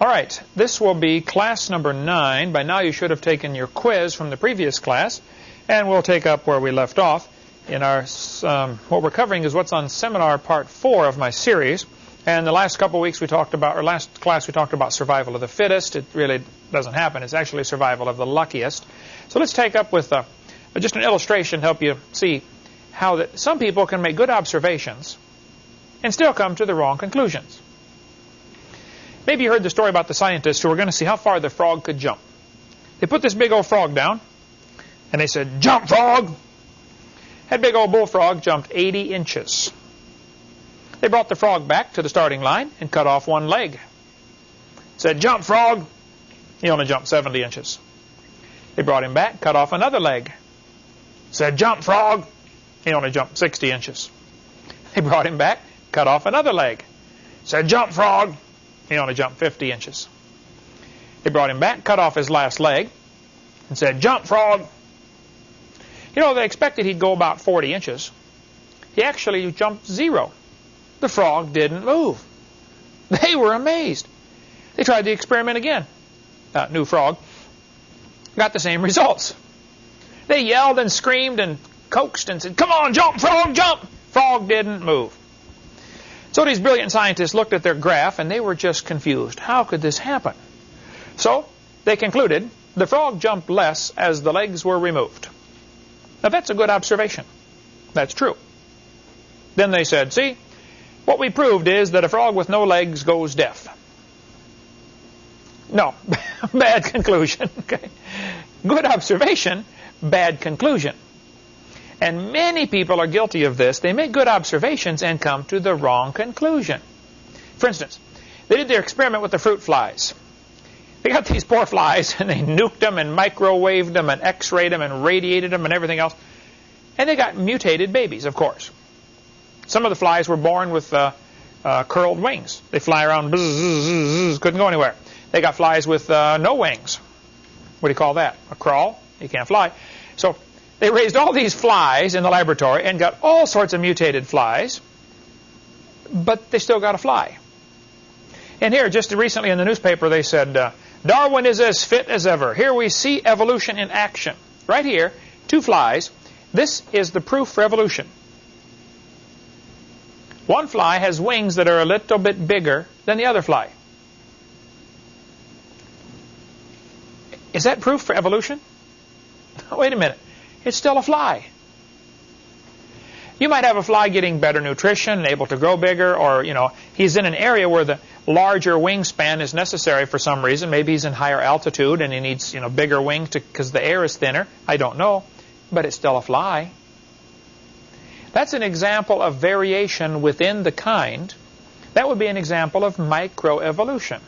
All right, this will be class number 9. By now you should have taken your quiz from the previous class, and we'll take up where we left off. In our what we're covering is what's on seminar part 4 of my series. And the last couple weeks we talked about, or last class we talked about survival of the fittest. It really doesn't happen. It's actually survival of the luckiest. So let's take up with just an illustration to help you see how that some people can make good observations and still come to the wrong conclusions. Maybe you heard the story about the scientists who were going to see how far the frog could jump. They put this big old frog down, and they said, "Jump, frog!" That big old bullfrog jumped 80 inches. They brought the frog back to the starting line and cut off one leg. Said, "Jump, frog!" He only jumped 70 inches. They brought him back, cut off another leg. Said, "Jump, frog!" He only jumped 60 inches. They brought him back, cut off another leg. Said, "Jump, frog!" He only jumped 50 inches. They brought him back, cut off his last leg, and said, "Jump, frog!" You know, they expected he'd go about 40 inches. He actually jumped 0. The frog didn't move. They were amazed. They tried the experiment again. New frog. Got the same results. They yelled and screamed and coaxed and said, "Come on, jump, frog, jump!" Frog didn't move. So these brilliant scientists looked at their graph and they were just confused. How could this happen? So they concluded the frog jumped less as the legs were removed. Now that's a good observation. That's true. Then they said, see, what we proved is that a frog with no legs goes deaf. No, bad conclusion. Okay. Good observation, bad conclusion. And many people are guilty of this. They make good observations and come to the wrong conclusion. For instance, they did their experiment with the fruit flies. They got these poor flies and they nuked them and microwaved them and x-rayed them and radiated them and everything else. And they got mutated babies, of course. Some of the flies were born with curled wings. They fly around, bzz, bzz, bzz, couldn't go anywhere. They got flies with no wings. What do you call that? A crawl? You can't fly. So they raised all these flies in the laboratory and got all sorts of mutated flies, but they still got a fly. And here, just recently in the newspaper, they said, Darwin is as fit as ever. Here we see evolution in action. Right here, 2 flies. This is the proof for evolution. One fly has wings that are a little bit bigger than the other fly. Is that proof for evolution? Wait a minute. It's still a fly. You might have a fly getting better nutrition and able to grow bigger, or, you know, he's in an area where the larger wingspan is necessary for some reason. Maybe he's in higher altitude and he needs, you know, bigger wings because the air is thinner. I don't know. But it's still a fly. That's an example of variation within the kind. That would be an example of microevolution.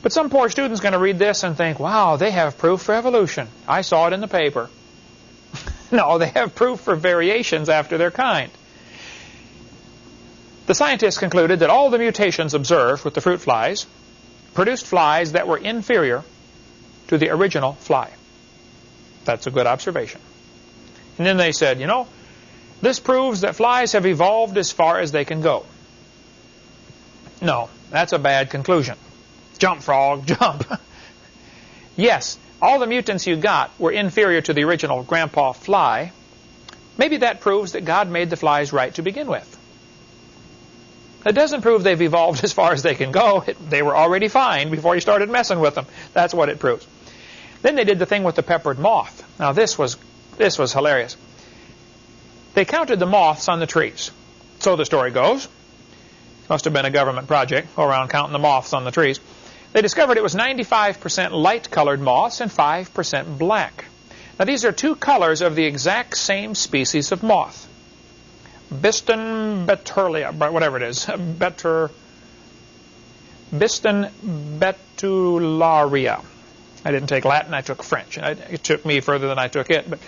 But some poor student's going to read this and think, wow, they have proof for evolution. I saw it in the paper. No, they have proof for variations after their kind. The scientists concluded that all the mutations observed with the fruit flies produced flies that were inferior to the original fly. That's a good observation. And then they said, you know, this proves that flies have evolved as far as they can go. No, that's a bad conclusion. Jump, frog, jump. Yes, all the mutants you got were inferior to the original grandpa fly. Maybe that proves that God made the flies right to begin with. It doesn't prove they've evolved as far as they can go. They were already fine before you started messing with them. That's what it proves. Then they did the thing with the peppered moth. Now this was hilarious. They counted the moths on the trees. So the story goes. Must have been a government project, go around counting the moths on the trees. They discovered it was 95% light-colored moths and 5% black. Now these are 2 colors of the exact same species of moth. Biston betulia, whatever it is. Biston betularia. I didn't take Latin, I took French. It took me further than I took it. But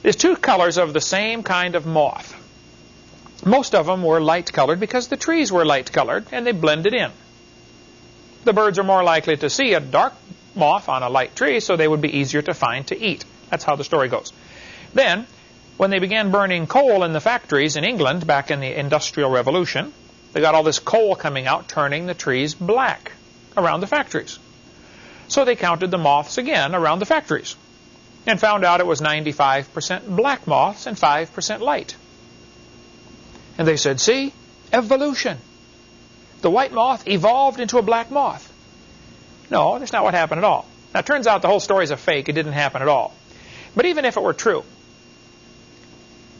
there's 2 colors of the same kind of moth. Most of them were light-colored because the trees were light-colored and they blended in. The birds are more likely to see a dark moth on a light tree, so they would be easier to find to eat. That's how the story goes. Then, when they began burning coal in the factories in England back in the Industrial Revolution, They got all this coal coming out, turning the trees black around the factories. So they counted the moths again around the factories and found out it was 95% black moths and 5% light. And they said, see, evolution. The white moth evolved into a black moth. No, that's not what happened at all. Now, it turns out the whole story is a fake. It didn't happen at all. But even if it were true,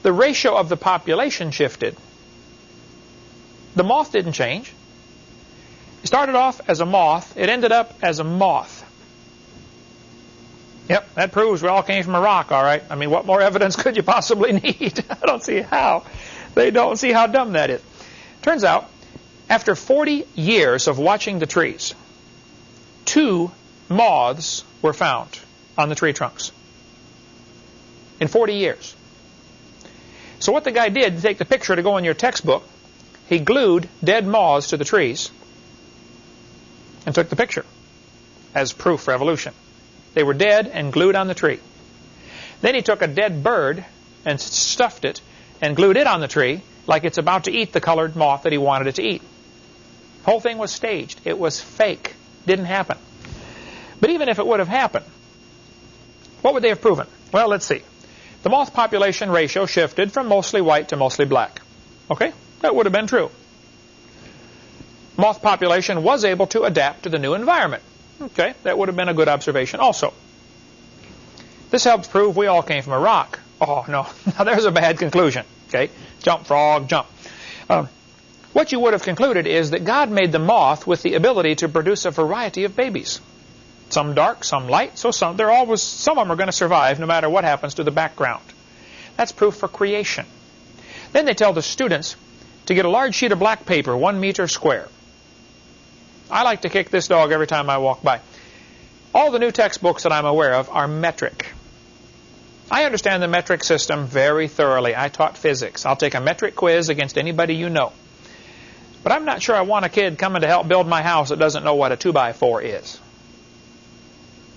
the ratio of the population shifted. The moth didn't change. It started off as a moth. It ended up as a moth. Yep, that proves we all came from a rock, all right. I mean, what more evidence could you possibly need? I don't see how. They don't see how dumb that is. Turns out, after 40 years of watching the trees, 2 moths were found on the tree trunks. In 40 years. So what the guy did to take the picture to go in your textbook, he glued dead moths to the trees and took the picture as proof for evolution. They were dead and glued on the tree. Then he took a dead bird and stuffed it and glued it on the tree like it's about to eat the colored moth that he wanted it to eat. The whole thing was staged. It was fake. Didn't happen. But even if it would have happened, what would they have proven? Well, let's see. The moth population ratio shifted from mostly white to mostly black. Okay? That would have been true. Moth population was able to adapt to the new environment. Okay? That would have been a good observation also. This helps prove we all came from a rock. Oh, no. Now, there's a bad conclusion. Okay? Jump, frog, jump. What you would have concluded is that God made the moth with the ability to produce a variety of babies. Some dark, some light, so some of them are going to survive no matter what happens to the background. That's proof for creation. Then they tell the students to get a large sheet of black paper, 1 meter square. I like to kick this dog every time I walk by. All the new textbooks that I'm aware of are metric. I understand the metric system very thoroughly. I taught physics. I'll take a metric quiz against anybody you know. But I'm not sure I want a kid coming to help build my house that doesn't know what a 2x4 is.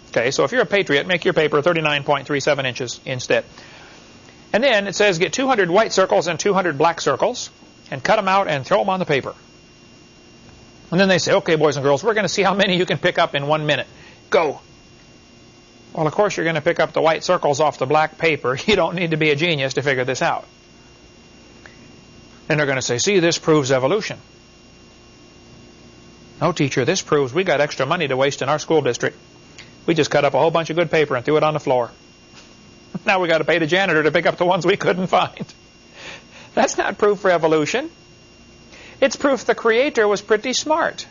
Okay, so if you're a patriot, make your paper 39.37 inches instead. And then it says get 200 white circles and 200 black circles and cut them out and throw them on the paper. And then they say, okay, boys and girls, we're going to see how many you can pick up in 1 minute. Go. Well, of course, you're going to pick up the white circles off the black paper. You don't need to be a genius to figure this out. And they're going to say, see, this proves evolution. No, teacher, this proves we got extra money to waste in our school district. We just cut up a whole bunch of good paper and threw it on the floor. Now we got to pay the janitor to pick up the ones we couldn't find. That's not proof for evolution. It's proof the Creator was pretty smart.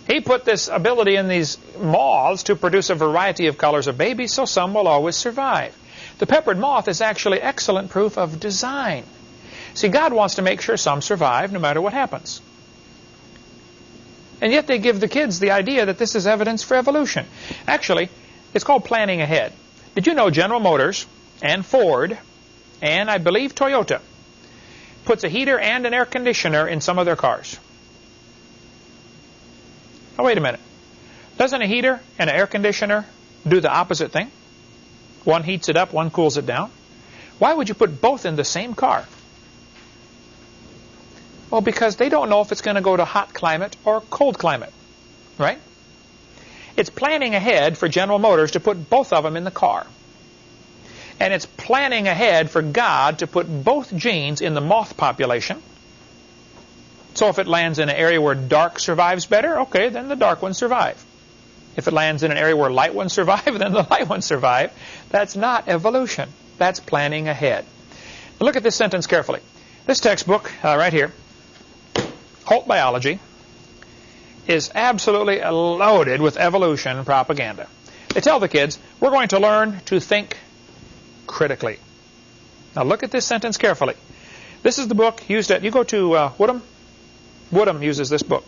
He put this ability in these moths to produce a variety of colors of babies, so some will always survive. The peppered moth is actually excellent proof of design. See, God wants to make sure some survive no matter what happens. And yet they give the kids the idea that this is evidence for evolution. Actually, it's called planning ahead. Did you know General Motors and Ford and I believe Toyota puts a heater and an air conditioner in some of their cars? Oh, wait a minute. Doesn't a heater and an air conditioner do the opposite thing? One heats it up, one cools it down. Why would you put both in the same car? Well, because they don't know if it's going to go to hot climate or cold climate, right? It's planning ahead for General Motors to put both of them in the car. And it's planning ahead for God to put both genes in the moth population. So if it lands in an area where dark survives better, okay, then the dark ones survive. If it lands in an area where light ones survive, then the light ones survive. That's not evolution. That's planning ahead. Now look at this sentence carefully. This textbook right here, Holt Biology, is absolutely loaded with evolution propaganda. They tell the kids, we're going to learn to think critically. Now look at this sentence carefully. This is the book used at, you go to Woodham. Woodham uses this book.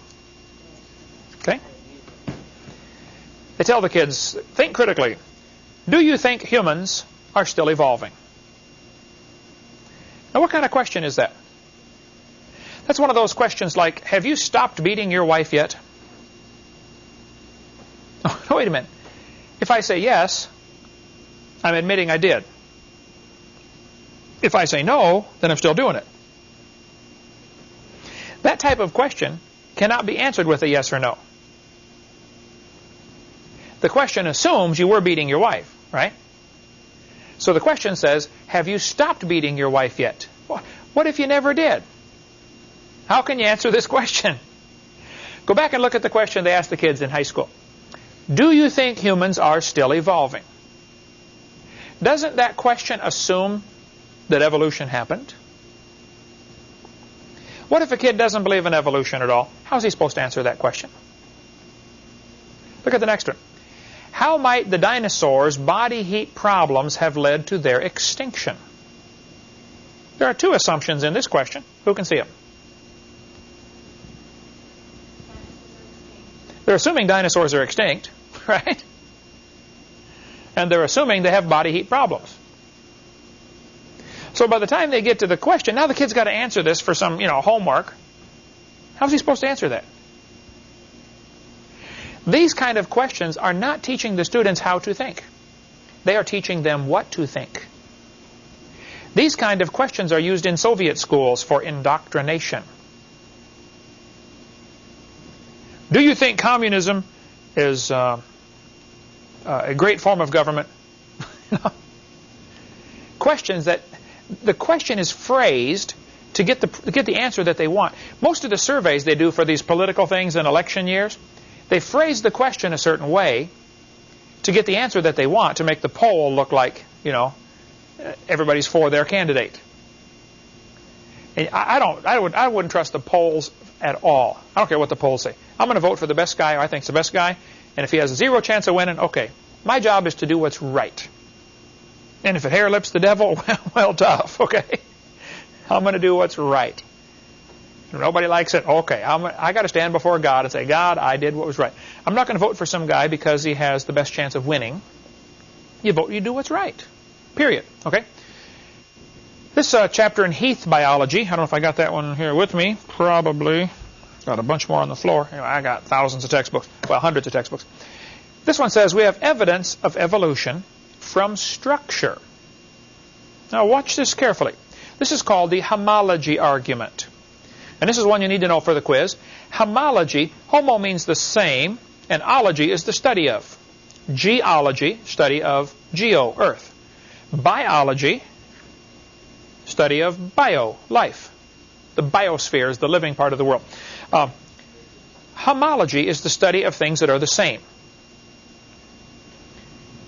Okay? They tell the kids, think critically. Do you think humans are still evolving? Now what kind of question is that? That's one of those questions like, have you stopped beating your wife yet? Oh, wait a minute. If I say yes, I'm admitting I did. If I say no, then I'm still doing it. That type of question cannot be answered with a yes or no. The question assumes you were beating your wife, right? So the question says, have you stopped beating your wife yet? What if you never did? How can you answer this question? Go back and look at the question they asked the kids in high school. Do you think humans are still evolving? Doesn't that question assume that evolution happened? What if a kid doesn't believe in evolution at all? How is he supposed to answer that question? Look at the next one. How might the dinosaurs' body heat problems have led to their extinction? There are two assumptions in this question. Who can see them? They're assuming dinosaurs are extinct, right? And they're assuming they have body heat problems. So by the time they get to the question, now the kid's got to answer this for some, homework. How's he supposed to answer that? These kind of questions are not teaching the students how to think. They are teaching them what to think. These kind of questions are used in Soviet schools for indoctrination. Do you think communism is a great form of government? Questions that the question is phrased to get the answer that they want. Most of the surveys they do for these political things in election years, they phrase the question a certain way to get the answer that they want, to make the poll look like, everybody's for their candidate. And I wouldn't trust the polls at all. I don't care what the polls say. I'm going to vote for the best guy I think's the best guy, and if he has zero chance of winning, okay. My job is to do what's right. And if it hair lips the devil, well, tough, okay? I'm going to do what's right. If nobody likes it, okay. I got to stand before God and say, God, I did what was right. I'm not going to vote for some guy because he has the best chance of winning. You do what's right. Period. Okay? This chapter in Heath biology, I don't know if I got that one here with me. Probably. Got a bunch more on the floor. Anyway, I got thousands of textbooks. Well, hundreds of textbooks. This one says we have evidence of evolution from structure. Now watch this carefully. This is called the homology argument. And this is one you need to know for the quiz. Homology, homo means the same, and ology is the study of. Geology, study of geo, earth. Biology, study of bio, life. The biosphere is the living part of the world. Homology is the study of things that are the same.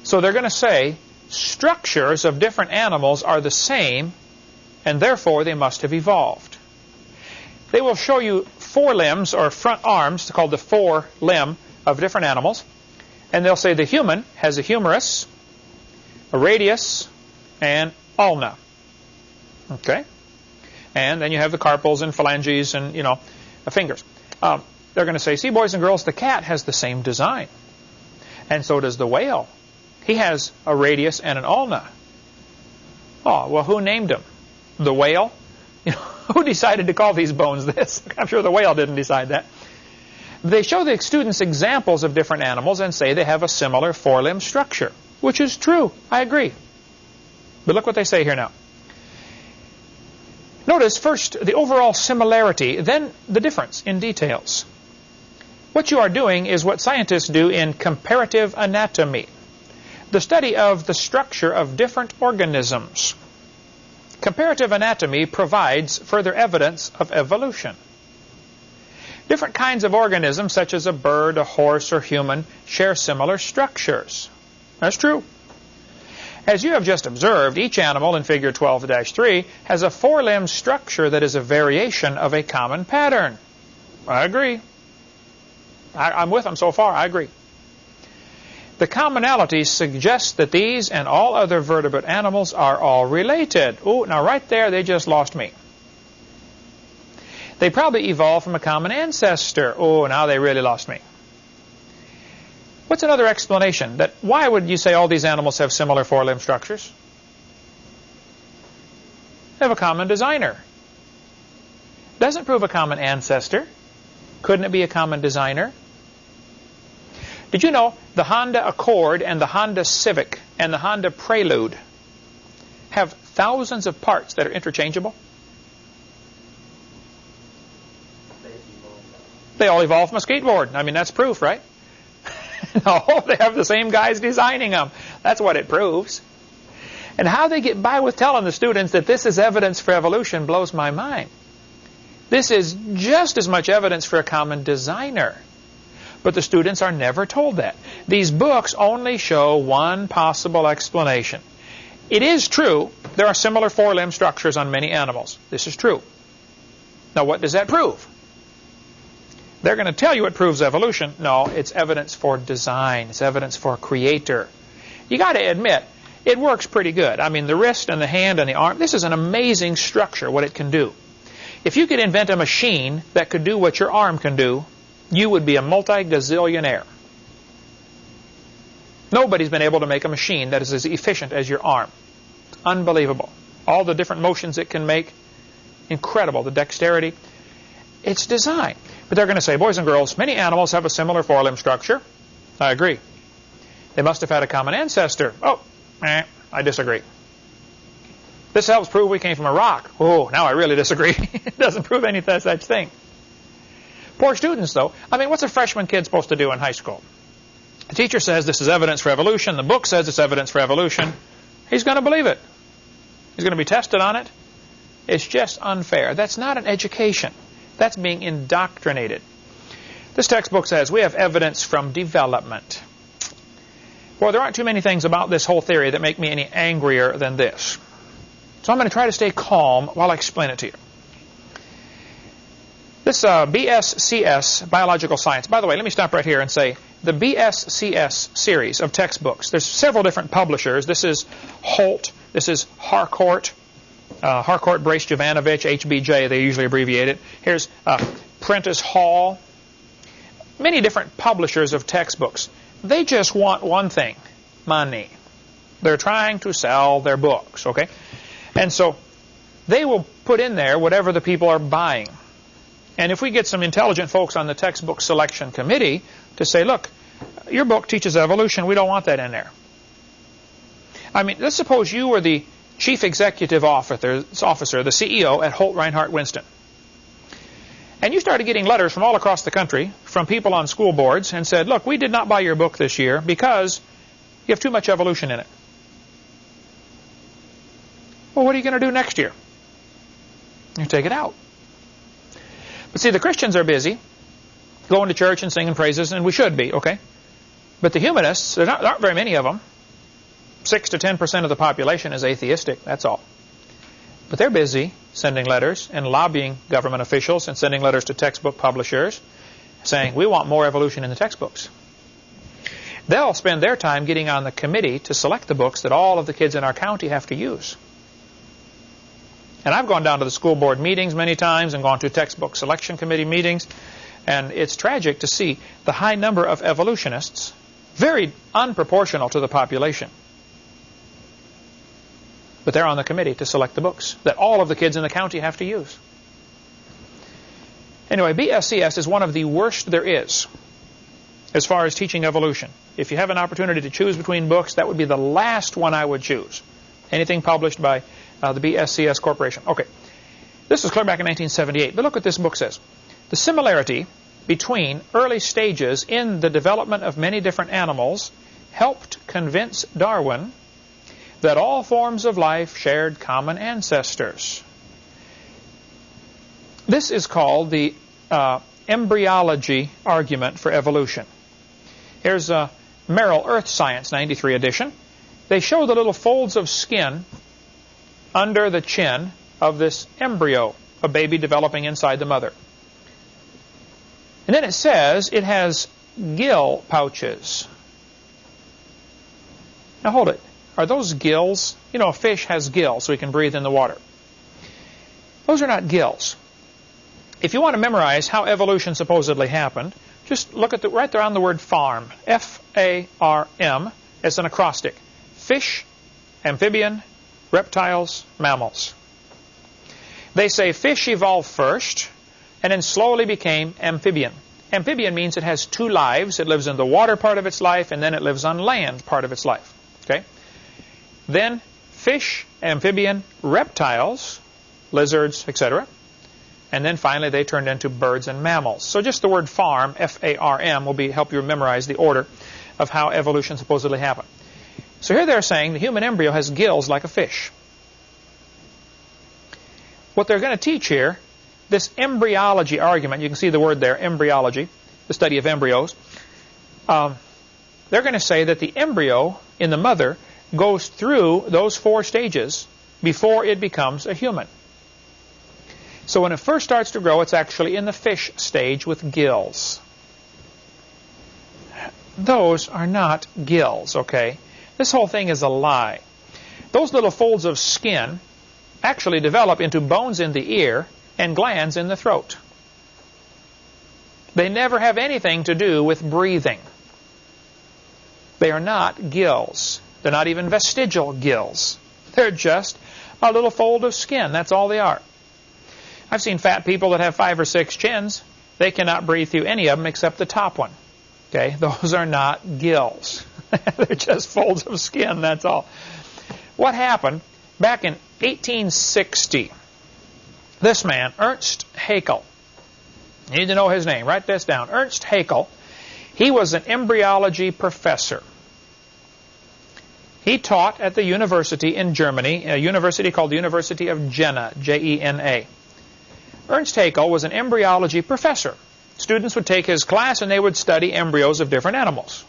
So they're going to say structures of different animals are the same, and therefore they must have evolved. They will show you forelimbs or front arms, called the forelimb of different animals. And they'll say the human has a humerus, a radius, and ulna. Okay? And then you have the carpals and phalanges and, the fingers. They're going to say, see, boys and girls, the cat has the same design. And so does the whale. He has a radius and an ulna. Oh, well, who named him? The whale? Who decided to call these bones this? I'm sure the whale didn't decide that. They show the students examples of different animals and say they have a similar forelimb structure, which is true. I agree. But look what they say here now. Notice first the overall similarity, then the difference in details. What you are doing is what scientists do in comparative anatomy, the study of the structure of different organisms. Comparative anatomy provides further evidence of evolution. Different kinds of organisms, such as a bird, a horse, or human, share similar structures. That's true. As you have just observed, each animal in Figure 12-3 has a forelimb structure that is a variation of a common pattern. I agree. I'm with them so far. I agree. The commonalities suggest that these and all other vertebrate animals are all related. Ooh, now right there they just lost me. They probably evolved from a common ancestor. Oh, now they really lost me. What's another explanation? Why would you say all these animals have similar forelimb structures? They have a common designer. Doesn't prove a common ancestor. Couldn't it be a common designer? Did you know the Honda Accord and the Honda Civic and the Honda Prelude have thousands of parts that are interchangeable? They all evolved from a skateboard. I mean, that's proof, right? No, they have the same guys designing them. That's what it proves. And how they get by with telling the students that this is evidence for evolution blows my mind. This is just as much evidence for a common designer. But the students are never told that. These books only show one possible explanation. It is true there are similar four-limb structures on many animals. This is true. Now, what does that prove? They're going to tell you it proves evolution. No, it's evidence for design. It's evidence for a creator. You got to admit, it works pretty good. I mean, the wrist and the hand and the arm, this is an amazing structure, what it can do. If you could invent a machine that could do what your arm can do, you would be a multi-gazillionaire. Nobody's been able to make a machine that is as efficient as your arm. It's unbelievable. All the different motions it can make, incredible. The dexterity. It's design. But they're going to say, boys and girls, many animals have a similar four-limb structure. I agree. They must have had a common ancestor. Oh, I disagree. This helps prove we came from a rock. Oh, now I really disagree. It doesn't prove any such thing. Poor students, though. I mean, what's a freshman kid supposed to do in high school? The teacher says this is evidence for evolution. The book says it's evidence for evolution. He's going to believe it. He's going to be tested on it. It's just unfair. That's not an education. That's being indoctrinated. This textbook says we have evidence from development. Well, there aren't too many things about this whole theory that make me any angrier than this. So I'm going to try to stay calm while I explain it to you. This BSCS, Biological Science. By the way, let me stop right here and say the BSCS series of textbooks. There's several different publishers. This is Holt. This is Harcourt. Harcourt, Brace, Jovanovich, HBJ, they usually abbreviate it. Here's Prentice Hall. Many different publishers of textbooks. They just want one thing, money. They're trying to sell their books, okay? And so they will put in there whatever the people are buying. And if we get some intelligent folks on the textbook selection committee to say, look, your book teaches evolution, we don't want that in there. I mean, let's suppose you were the Chief Executive Officer, the CEO at Holt Reinhardt Winston. And you started getting letters from all across the country from people on school boards and said, look, we did not buy your book this year because you have too much evolution in it. Well, what are you going to do next year? You take it out. But see, the Christians are busy going to church and singing praises, and we should be, okay? But the humanists, there aren't very many of them. 6 to 10% of the population is atheistic, that's all. But they're busy sending letters and lobbying government officials and sending letters to textbook publishers saying, we want more evolution in the textbooks. They'll spend their time getting on the committee to select the books that all of the kids in our county have to use. And I've gone down to the school board meetings many times and gone to textbook selection committee meetings, and it's tragic to see the high number of evolutionists, very unproportional to the population. But they're on the committee to select the books that all of the kids in the county have to use. Anyway, BSCS is one of the worst there is as far as teaching evolution. If you have an opportunity to choose between books, that would be the last one I would choose. Anything published by the BSCS Corporation. Okay, this was clear back in 1978, but look what this book says. The similarity between early stages in the development of many different animals helped convince Darwin that all forms of life shared common ancestors. This is called the embryology argument for evolution. Here's Merrill Earth Science 93 edition. They show the little folds of skin under the chin of this embryo, a baby developing inside the mother. And then it says it has gill pouches. Now hold it. Are those gills? You know, a fish has gills so he can breathe in the water. Those are not gills. If you want to memorize how evolution supposedly happened, just look at right there on the word farm. F-A-R-M. It's an acrostic. Fish, amphibian, reptiles, mammals. They say fish evolved first and then slowly became amphibian. Amphibian means it has two lives. It lives in the water part of its life and then it lives on land part of its life. Okay? Then fish, amphibian, reptiles, lizards, etc. And then finally they turned into birds and mammals. So just the word farm, F-A-R-M, will help you memorize the order of how evolution supposedly happened. So here they're saying the human embryo has gills like a fish. What they're going to teach here, this embryology argument, you can see the word there, embryology, the study of embryos. They're going to say that the embryo in the mother goes through those 4 stages before it becomes a human. So when it first starts to grow, it's actually in the fish stage with gills. Those are not gills, okay? This whole thing is a lie. Those little folds of skin actually develop into bones in the ear and glands in the throat. They never have anything to do with breathing. They are not gills. They're not even vestigial gills. They're just a little fold of skin. That's all they are. I've seen fat people that have 5 or 6 chins. They cannot breathe through any of them except the top one. Okay, those are not gills. They're just folds of skin, that's all. What happened back in 1860? This man, Ernst Haeckel, you need to know his name. Write this down. Ernst Haeckel. He was an embryology professor. He taught at the university in Germany, a university called the University of Jena, J-E-N-A. Ernst Haeckel was an embryology professor. Students would take his class and they would study embryos of different animals.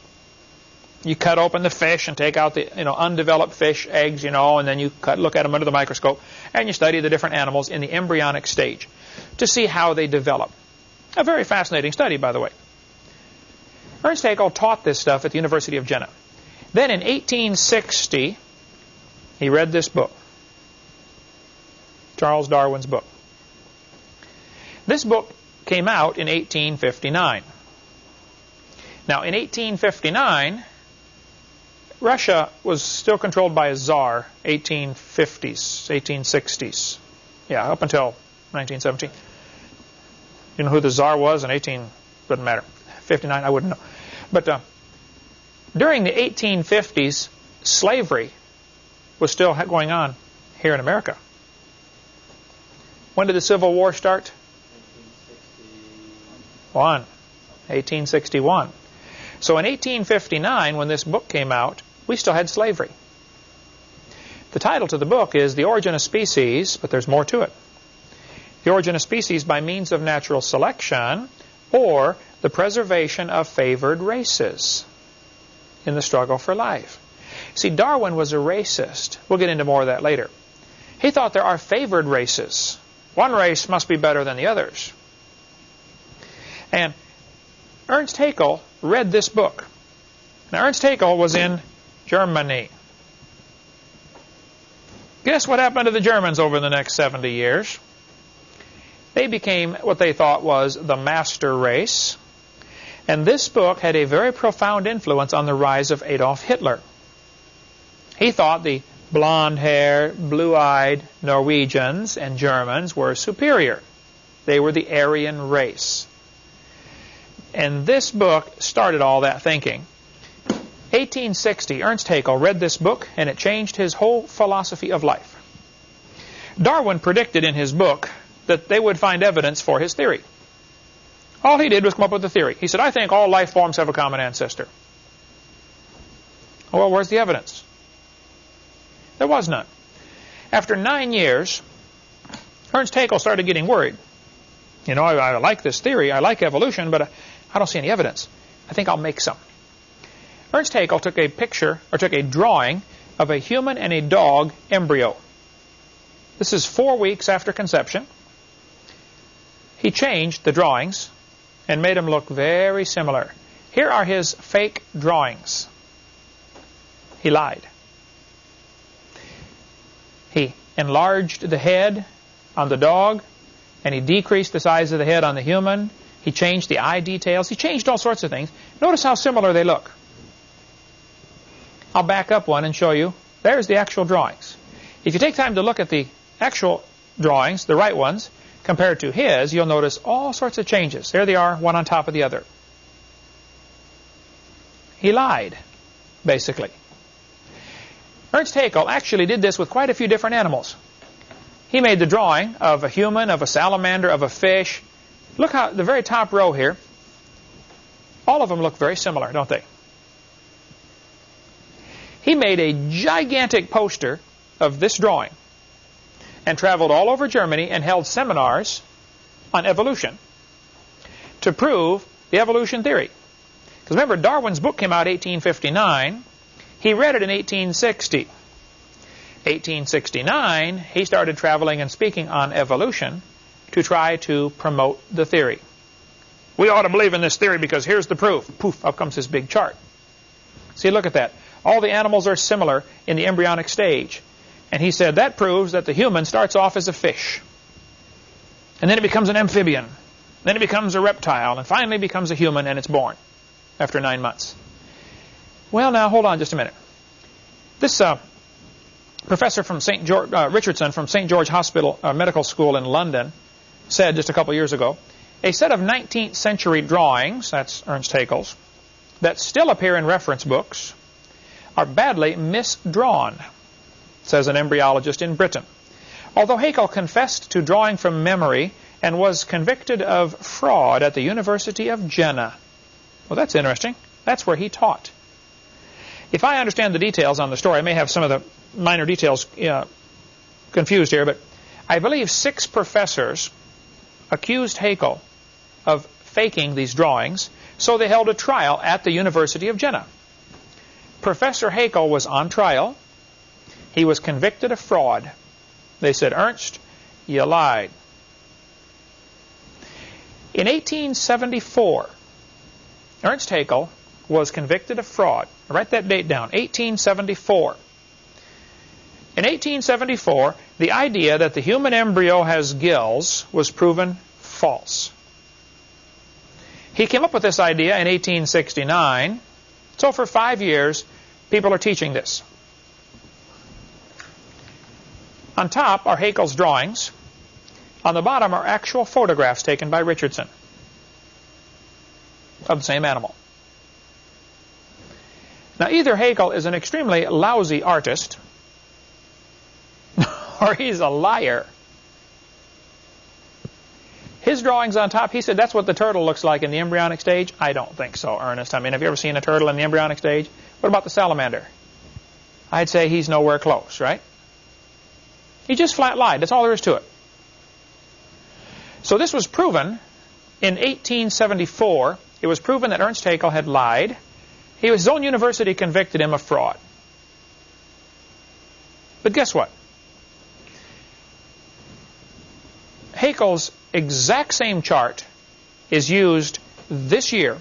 You cut open the fish and take out the undeveloped fish eggs, and then you look at them under the microscope and you study the different animals in the embryonic stage to see how they develop. A very fascinating study, by the way. Ernst Haeckel taught this stuff at the University of Jena. Then in 1860, he read this book, Charles Darwin's book. This book came out in 1859. Now, in 1859, Russia was still controlled by a czar, 1850s, 1860s. Yeah, up until 1917. You know who the czar was in doesn't matter, 59, I wouldn't know. But during the 1850s, slavery was still going on here in America. When did the Civil War start? 1861. So in 1859, when this book came out, we still had slavery. The title to the book is The Origin of Species, but there's more to it. The Origin of Species by Means of Natural Selection, or the Preservation of Favored Races in the Struggle for Life. See, Darwin was a racist. We'll get into more of that later. He thought there are favored races. One race must be better than the others. And Ernst Haeckel read this book. Now, Ernst Haeckel was in Germany. Guess what happened to the Germans over the next 70 years? They became what they thought was the master race. And this book had a very profound influence on the rise of Adolf Hitler. He thought the blonde-haired, blue-eyed Norwegians and Germans were superior. They were the Aryan race. And this book started all that thinking. 1860, Ernst Haeckel read this book, and it changed his whole philosophy of life. Darwin predicted in his book that they would find evidence for his theory. All he did was come up with a theory. He said, I think all life forms have a common ancestor. Well, where's the evidence? There was none. After 9 years, Ernst Haeckel started getting worried. I like this theory, I like evolution, but I don't see any evidence. I think I'll make some. Ernst Haeckel took a drawing of a human and a dog embryo. This is 4 weeks after conception. He changed the drawings and made them look very similar. Here are his fake drawings. He lied. He enlarged the head on the dog, and he decreased the size of the head on the human. He changed the eye details. He changed all sorts of things. Notice how similar they look. I'll back up one and show you. There's the actual drawings. If you take time to look at the actual drawings, the right ones, compared to his, you'll notice all sorts of changes. There they are, one on top of the other. He lied, basically. Ernst Haeckel actually did this with quite a few different animals. He made the drawing of a human, of a salamander, of a fish. Look how the very top row here, all of them look very similar, don't they? He made a gigantic poster of this drawing and traveled all over Germany and held seminars on evolution to prove the evolution theory. Because remember, Darwin's book came out in 1859. He read it in 1860. 1869, he started traveling and speaking on evolution to try to promote the theory. We ought to believe in this theory because here's the proof. Poof, up comes this big chart. See, look at that. All the animals are similar in the embryonic stage. And he said that proves that the human starts off as a fish. And then it becomes an amphibian. Then it becomes a reptile. And finally becomes a human, and it's born after 9 months. Well, now, hold on just a minute. This professor from St. George, Richardson from St. George Hospital Medical School in London said just a couple years ago, a set of 19th century drawings, that's Ernst Haeckel's, that still appear in reference books are badly misdrawn, says an embryologist in Britain. Although Haeckel confessed to drawing from memory and was convicted of fraud at the University of Jena. Well, that's interesting. That's where he taught. If I understand the details on the story, I may have some of the minor details confused here, but I believe 6 professors accused Haeckel of faking these drawings, so they held a trial at the University of Jena. Professor Haeckel was on trial. He was convicted of fraud. They said, Ernst, you lied. In 1874, Ernst Haeckel was convicted of fraud. Write that date down, 1874. In 1874, the idea that the human embryo has gills was proven false. He came up with this idea in 1869. So for 5 years, people are teaching this. On top are Haeckel's drawings. On the bottom are actual photographs taken by Richardson of the same animal. Now, either Haeckel is an extremely lousy artist, or he's a liar. His drawings on top, he said that's what the turtle looks like in the embryonic stage. I don't think so, Ernest. I mean, have you ever seen a turtle in the embryonic stage? What about the salamander? I'd say he's nowhere close, right? He just flat lied. That's all there is to it. So this was proven in 1874. It was proven that Ernst Haeckel had lied. His own university convicted him of fraud. But guess what? Haeckel's exact same chart is used this year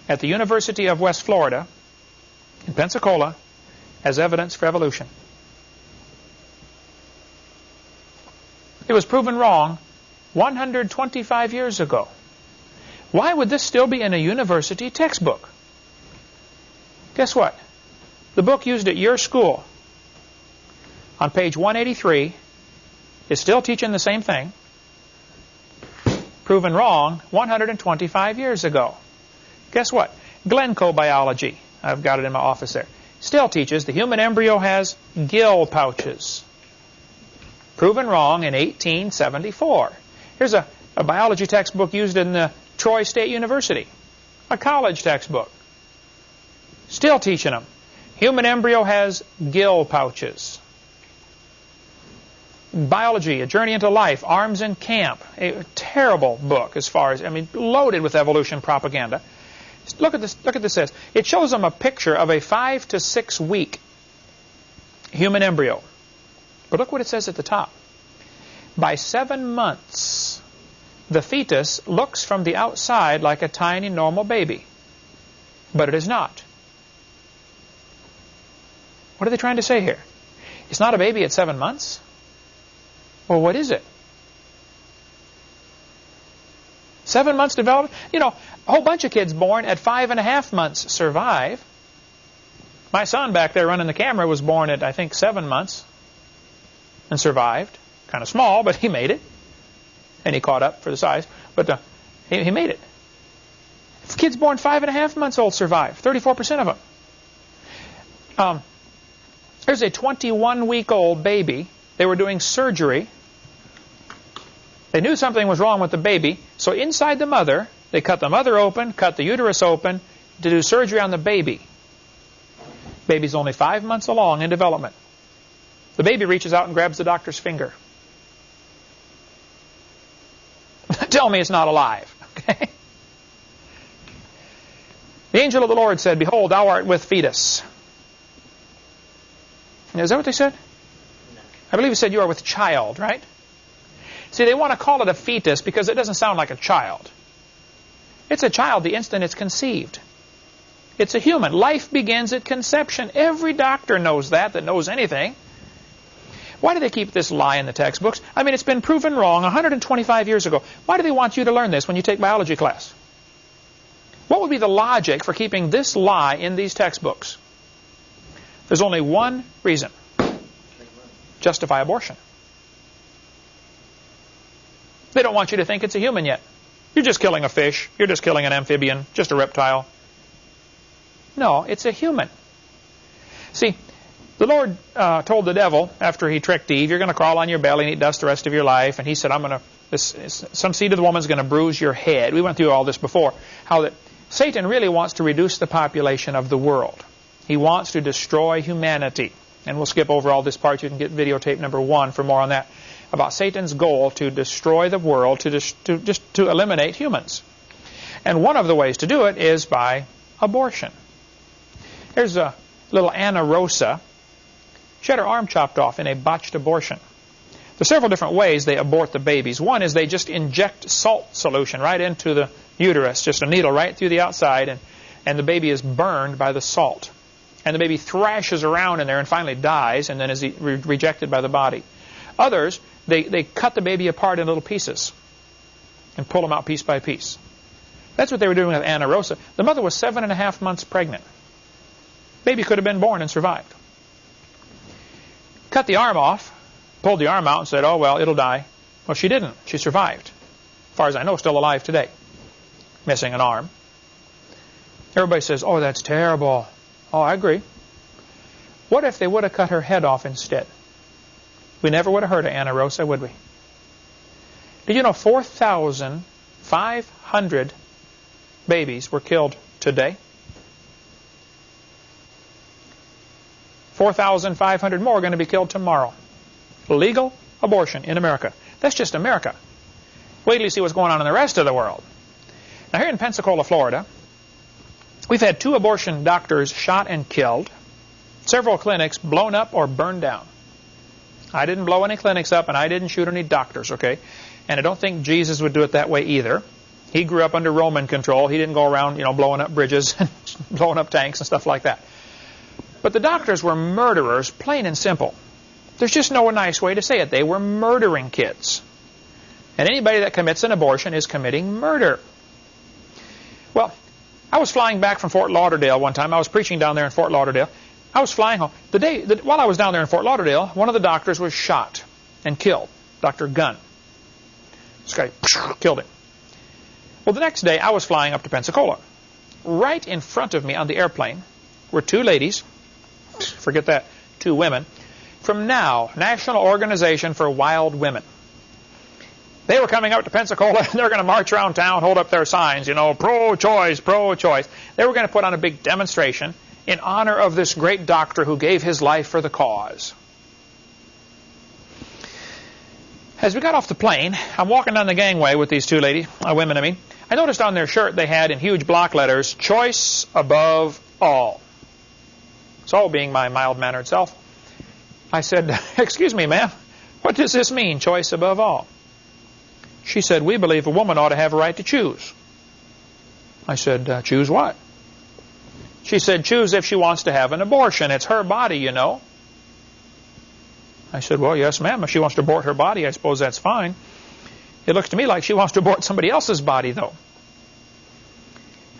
at the University of West Florida in Pensacola as evidence for evolution. It was proven wrong 125 years ago. Why would this still be in a university textbook? Guess what? The book used at your school on page 183 is still teaching the same thing, proven wrong 125 years ago. Guess what? Glencoe biology, I've got it in my office there, still teaches the human embryo has gill pouches. Proven wrong in 1874. Here's a biology textbook used in the Troy State University, a college textbook. Still teaching them. Human embryo has gill pouches. Biology, A Journey into Life, Arms in Camp. A terrible book as far as, I mean, loaded with evolution propaganda. Look at this. Look at this. It shows them a picture of a 5 to 6 week human embryo. But look what it says at the top. By 7 months, the fetus looks from the outside like a tiny normal baby. But it is not. What are they trying to say here? It's not a baby at 7 months? Well, what is it? 7 months development? You know, a whole bunch of kids born at 5.5 months survive. My son back there running the camera was born at, I think, 7 months and survived. Kind of small, but he made it. And he caught up for the size. But he made it. Kids born 5.5 months old survive. 34% of them. There's a 21-week-old baby They were doing surgery. They knew something was wrong with the baby, so inside the mother, they cut the mother open, cut the uterus open to do surgery on the baby. Baby's only 5 months along in development. The baby reaches out and grabs the doctor's finger. Tell me it's not alive. Okay? The angel of the Lord said, Behold, thou art with fetus. Is that what they said? I believe he said you are with child, right? See, they want to call it a fetus because it doesn't sound like a child. It's a child the instant it's conceived. It's a human. Life begins at conception. Every doctor knows that knows anything. Why do they keep this lie in the textbooks? I mean, it's been proven wrong 125 years ago. Why do they want you to learn this when you take biology class? What would be the logic for keeping this lie in these textbooks? There's only one reason. Justify abortion. They don't want you to think it's a human yet. You're just killing a fish. You're just killing an amphibian, just a reptile. No, it's a human. See, the Lord told the devil after he tricked Eve, you're going to crawl on your belly and eat dust the rest of your life. And he said, some seed of the woman's going to bruise your head. We went through all this before. How that Satan really wants to reduce the population of the world. He wants to destroy humanity. And we'll skip over all this part. You can get videotape number 1 for more on that. About Satan's goal to destroy the world, to eliminate humans. And one of the ways to do it is by abortion. Here's a little Anna Rosa. She had her arm chopped off in a botched abortion. There's several different ways they abort the babies. One is they just inject salt solution right into the uterus, just a needle right through the outside, and the baby is burned by the salt. And the baby thrashes around in there and finally dies and then is rejected by the body. Others, they cut the baby apart in little pieces and pull them out piece by piece. That's what they were doing with Anna Rosa. The mother was 7.5 months pregnant. Baby could have been born and survived. Cut the arm off, pulled the arm out and said, oh, well, it'll die. Well, she didn't. She survived. As far as I know, still alive today. Missing an arm. Everybody says, oh, that's terrible. Oh, I agree. What if they would have cut her head off instead? We never would have heard of Anna Rosa, would we? Did you know 4,500 babies were killed today? 4,500 more are going to be killed tomorrow. Legal abortion in America. That's just America. Wait till you see what's going on in the rest of the world. Now here in Pensacola, Florida, we've had 2 abortion doctors shot and killed, several clinics blown up or burned down. I didn't blow any clinics up and I didn't shoot any doctors, okay? And I don't think Jesus would do it that way either. He grew up under Roman control. He didn't go around, blowing up bridges and blowing up tanks and stuff like that. But the doctors were murderers, plain and simple. There's just no nice way to say it. They were murdering kids. And anybody that commits an abortion is committing murder. Well, I was flying back from Fort Lauderdale one time. I was preaching down there in Fort Lauderdale. I was flying home. While I was down there in Fort Lauderdale, one of the doctors was shot and killed. Dr. Gunn. This guy killed him. Well, the next day, I was flying up to Pensacola. Right in front of me on the airplane were 2 ladies. Forget that. 2 women. From NOW, National Organization for Wild Women. They were coming up to Pensacola, and they were going to march around town, hold up their signs, pro-choice, pro-choice. They were going to put on a big demonstration in honor of this great doctor who gave his life for the cause. As we got off the plane, I'm walking down the gangway with these 2 women, I noticed on their shirt they had in huge block letters, choice above all. So, being my mild-mannered self, I said, excuse me, ma'am, what does this mean, choice above all? She said, we believe a woman ought to have a right to choose. I said, choose what? She said, choose if she wants to have an abortion. It's her body, I said, well, yes, ma'am. If she wants to abort her body, I suppose that's fine. It looks to me like she wants to abort somebody else's body, though.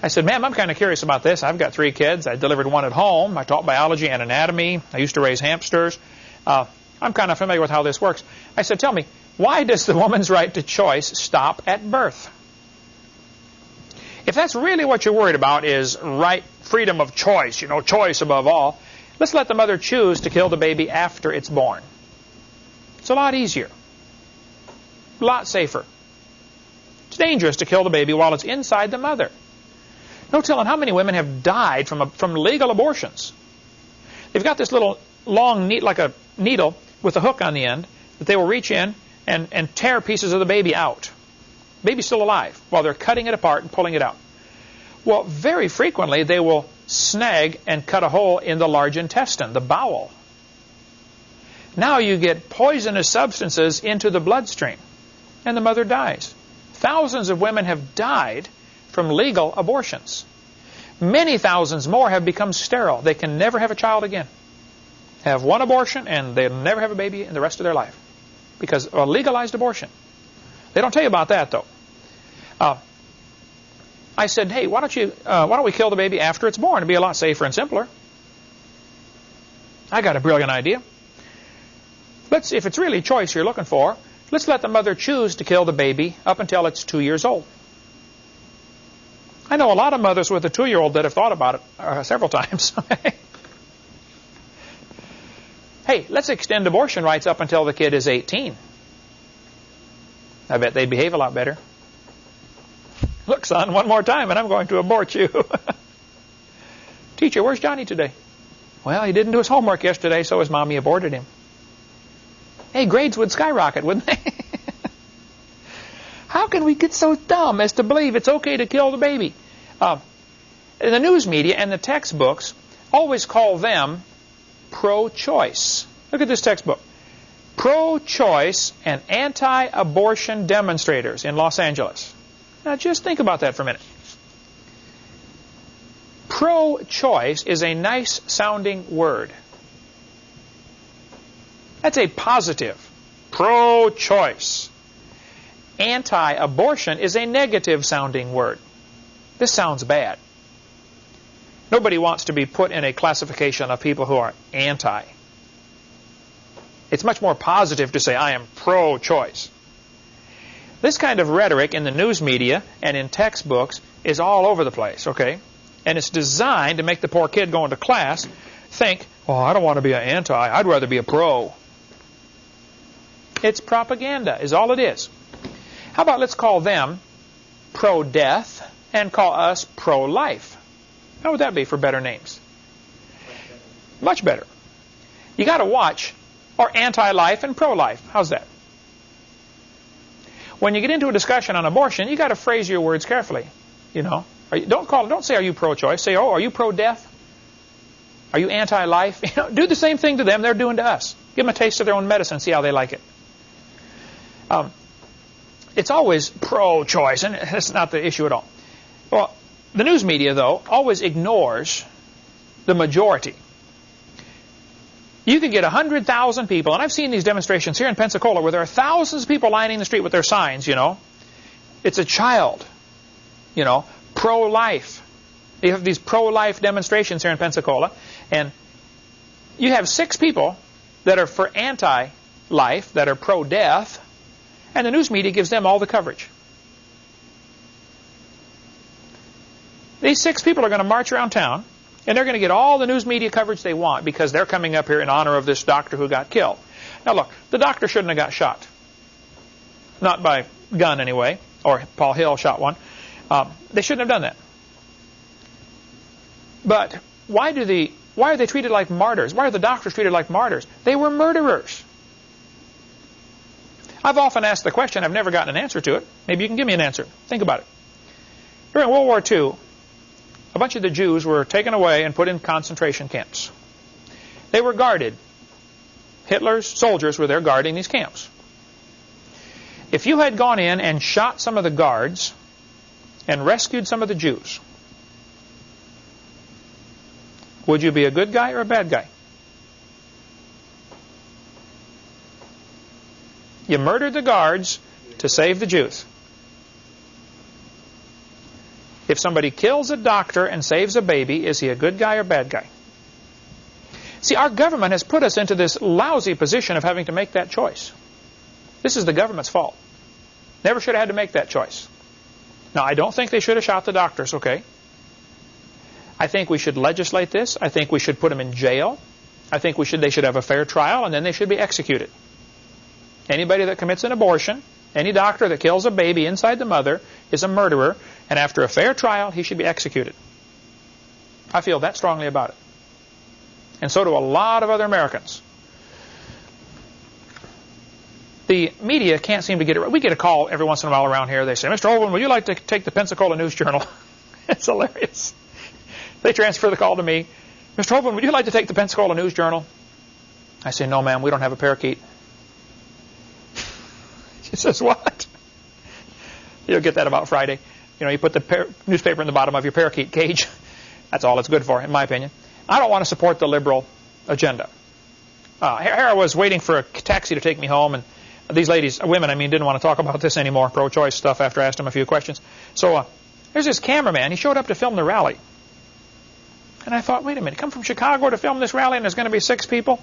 I said, ma'am, I'm kind of curious about this. I've got 3 kids. I delivered 1 at home. I taught biology and anatomy. I used to raise hamsters. I'm kind of familiar with how this works. I said, tell me, why does the woman's right to choice stop at birth? If that's really what you're worried about is freedom of choice, choice above all, let's let the mother choose to kill the baby after it's born. It's a lot easier. A lot safer. It's dangerous to kill the baby while it's inside the mother. No telling how many women have died from legal abortions. They've got this little long, like a needle with a hook on the end that they will reach in and tear pieces of the baby out. Baby's still alive while they're cutting it apart and pulling it out. Well, very frequently they will snag and cut a hole in the large intestine, the bowel. Now you get poisonous substances into the bloodstream, and the mother dies. Thousands of women have died from legal abortions. Many thousands more have become sterile. They can never have a child again. Have one abortion, and they'll never have a baby in the rest of their life because of a legalized abortion. They don't tell you about that, though. I said, hey, why don't we kill the baby after it's born? It'd be a lot safer and simpler. I got a brilliant idea. If it's really choice you're looking for, let's let the mother choose to kill the baby up until it's 2 years old. I know a lot of mothers with a 2-year-old that have thought about it several times. Hey, let's extend abortion rights up until the kid is 18. I bet they'd behave a lot better. Look, son, one more time and I'm going to abort you. Teacher, where's Johnny today? Well, he didn't do his homework yesterday, so his mommy aborted him. Hey, grades would skyrocket, wouldn't they? How can we get so dumb as to believe it's okay to kill the baby? The news media and the textbooks always call them pro-choice. Look at this textbook. Pro-choice and anti-abortion demonstrators in Los Angeles. Now just think about that for a minute. Pro-choice is a nice sounding word. That's a positive. Pro-choice. Anti-abortion is a negative sounding word. This sounds bad. Nobody wants to be put in a classification of people who are anti. It's much more positive to say, I am pro-choice. This kind of rhetoric in the news media and in textbooks is all over the place, okay? And it's designed to make the poor kid going to class think, oh, I don't want to be an anti, I'd rather be a pro. It's propaganda, is all it is. How about let's call them pro-death and call us pro-life? How would that be for better names? Much better. You got to watch, or anti-life and pro-life. How's that? When you get into a discussion on abortion, you got to phrase your words carefully. You know, don't say, "Are you pro-choice?" Say, "Oh, are you pro-death? Are you anti-life?" You know, do the same thing to them they're doing to us. Give them a taste of their own medicine, see how they like it. It's always pro-choice, and that's not the issue at all. Well, the news media, though, always ignores the majority. You could get 100,000 people, and I've seen these demonstrations here in Pensacola where there are thousands of people lining the street with their signs, you know. It's a child, you know, pro-life. You have these pro-life demonstrations here in Pensacola, and you have 6 people that are for anti-life, that are pro-death, and the news media gives them all the coverage. These 6 people are going to march around town, and they're going to get all the news media coverage they want because they're coming up here in honor of this doctor who got killed. Now look, the doctor shouldn't have got shot. Not by gun anyway, or Paul Hill shot one. They shouldn't have done that. But why are they treated like martyrs? Why are the doctors treated like martyrs? They were murderers. I've often asked the question, I've never gotten an answer to it. Maybe you can give me an answer. Think about it. During World War II, a bunch of the Jews were taken away and put in concentration camps. They were guarded. Hitler's soldiers were there guarding these camps. If you had gone in and shot some of the guards and rescued some of the Jews, would you be a good guy or a bad guy? You murdered the guards to save the Jews. If somebody kills a doctor and saves a baby, is he a good guy or bad guy? See, our government has put us into this lousy position of having to make that choice. This is the government's fault. Never should have had to make that choice. Now, I don't think they should have shot the doctors, okay? I think we should legislate this. I think we should put them in jail. I think they should have a fair trial, and then they should be executed. Anybody that commits an abortion, any doctor that kills a baby inside the mother is a murderer, and after a fair trial, he should be executed. I feel that strongly about it. And so do a lot of other Americans. The media can't seem to get it right. We get a call every once in a while around here. They say, Mr. Hovind, would you like to take the Pensacola News-Journal? It's hilarious. They transfer the call to me. Mr. Hovind, would you like to take the Pensacola News-Journal? I say, no, ma'am, we don't have a parakeet. She says, what? You'll get that about Friday. You know, you put the newspaper in the bottom of your parakeet cage. That's all it's good for, in my opinion. I don't want to support the liberal agenda. Here I was waiting for a taxi to take me home, and these ladies, women, I mean, didn't want to talk about this anymore, pro-choice stuff, after I asked them a few questions. So there's this cameraman. He showed up to film the rally. And I thought, wait a minute, come from Chicago to film this rally and there's going to be 6 people?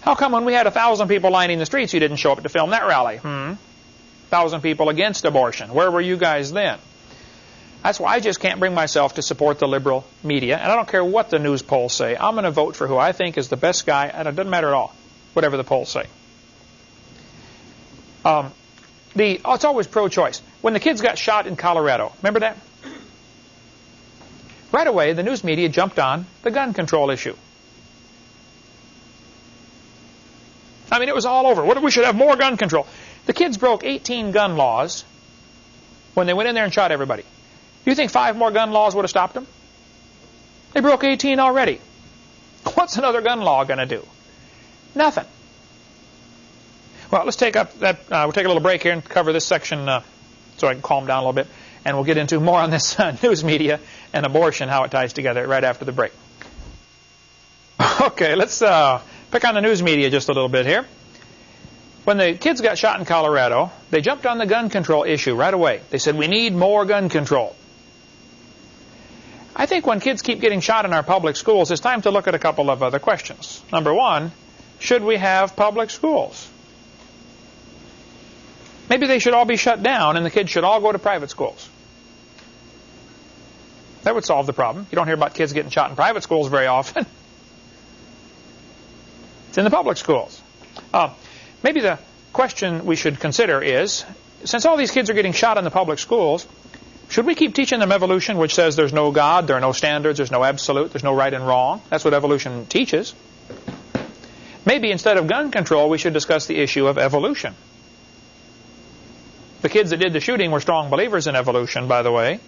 How come when we had 1,000 people lining the streets, you didn't show up to film that rally? 1,000 people against abortion. Where were you guys then? That's why I just can't bring myself to support the liberal media. And I don't care what the news polls say. I'm going to vote for who I think is the best guy, and it doesn't matter at all, whatever the polls say. It's always pro-choice. When the kids got shot in Colorado, remember that? Right away, the news media jumped on the gun control issue. I mean, it was all over. We should have more gun control. The kids broke 18 gun laws when they went in there and shot everybody. Do you think 5 more gun laws would have stopped them? They broke 18 already. What's another gun law going to do? Nothing. Well, let's take up that. We'll take a little break here and cover this section so I can calm down a little bit. And we'll get into more on this news media and abortion, how it ties together, right after the break. Okay, let's pick on the news media just a little bit here. When the kids got shot in Colorado, they jumped on the gun control issue right away. They said, we need more gun control. I think when kids keep getting shot in our public schools, it's time to look at a couple of other questions. Number one, should we have public schools? Maybe they should all be shut down and the kids should all go to private schools. That would solve the problem. You don't hear about kids getting shot in private schools very often. It's in the public schools. Maybe the question we should consider is, since all these kids are getting shot in the public schools, should we keep teaching them evolution, which says there's no God, there are no standards, there's no absolute, there's no right and wrong? That's what evolution teaches. Maybe instead of gun control, we should discuss the issue of evolution. The kids that did the shooting were strong believers in evolution, by the way.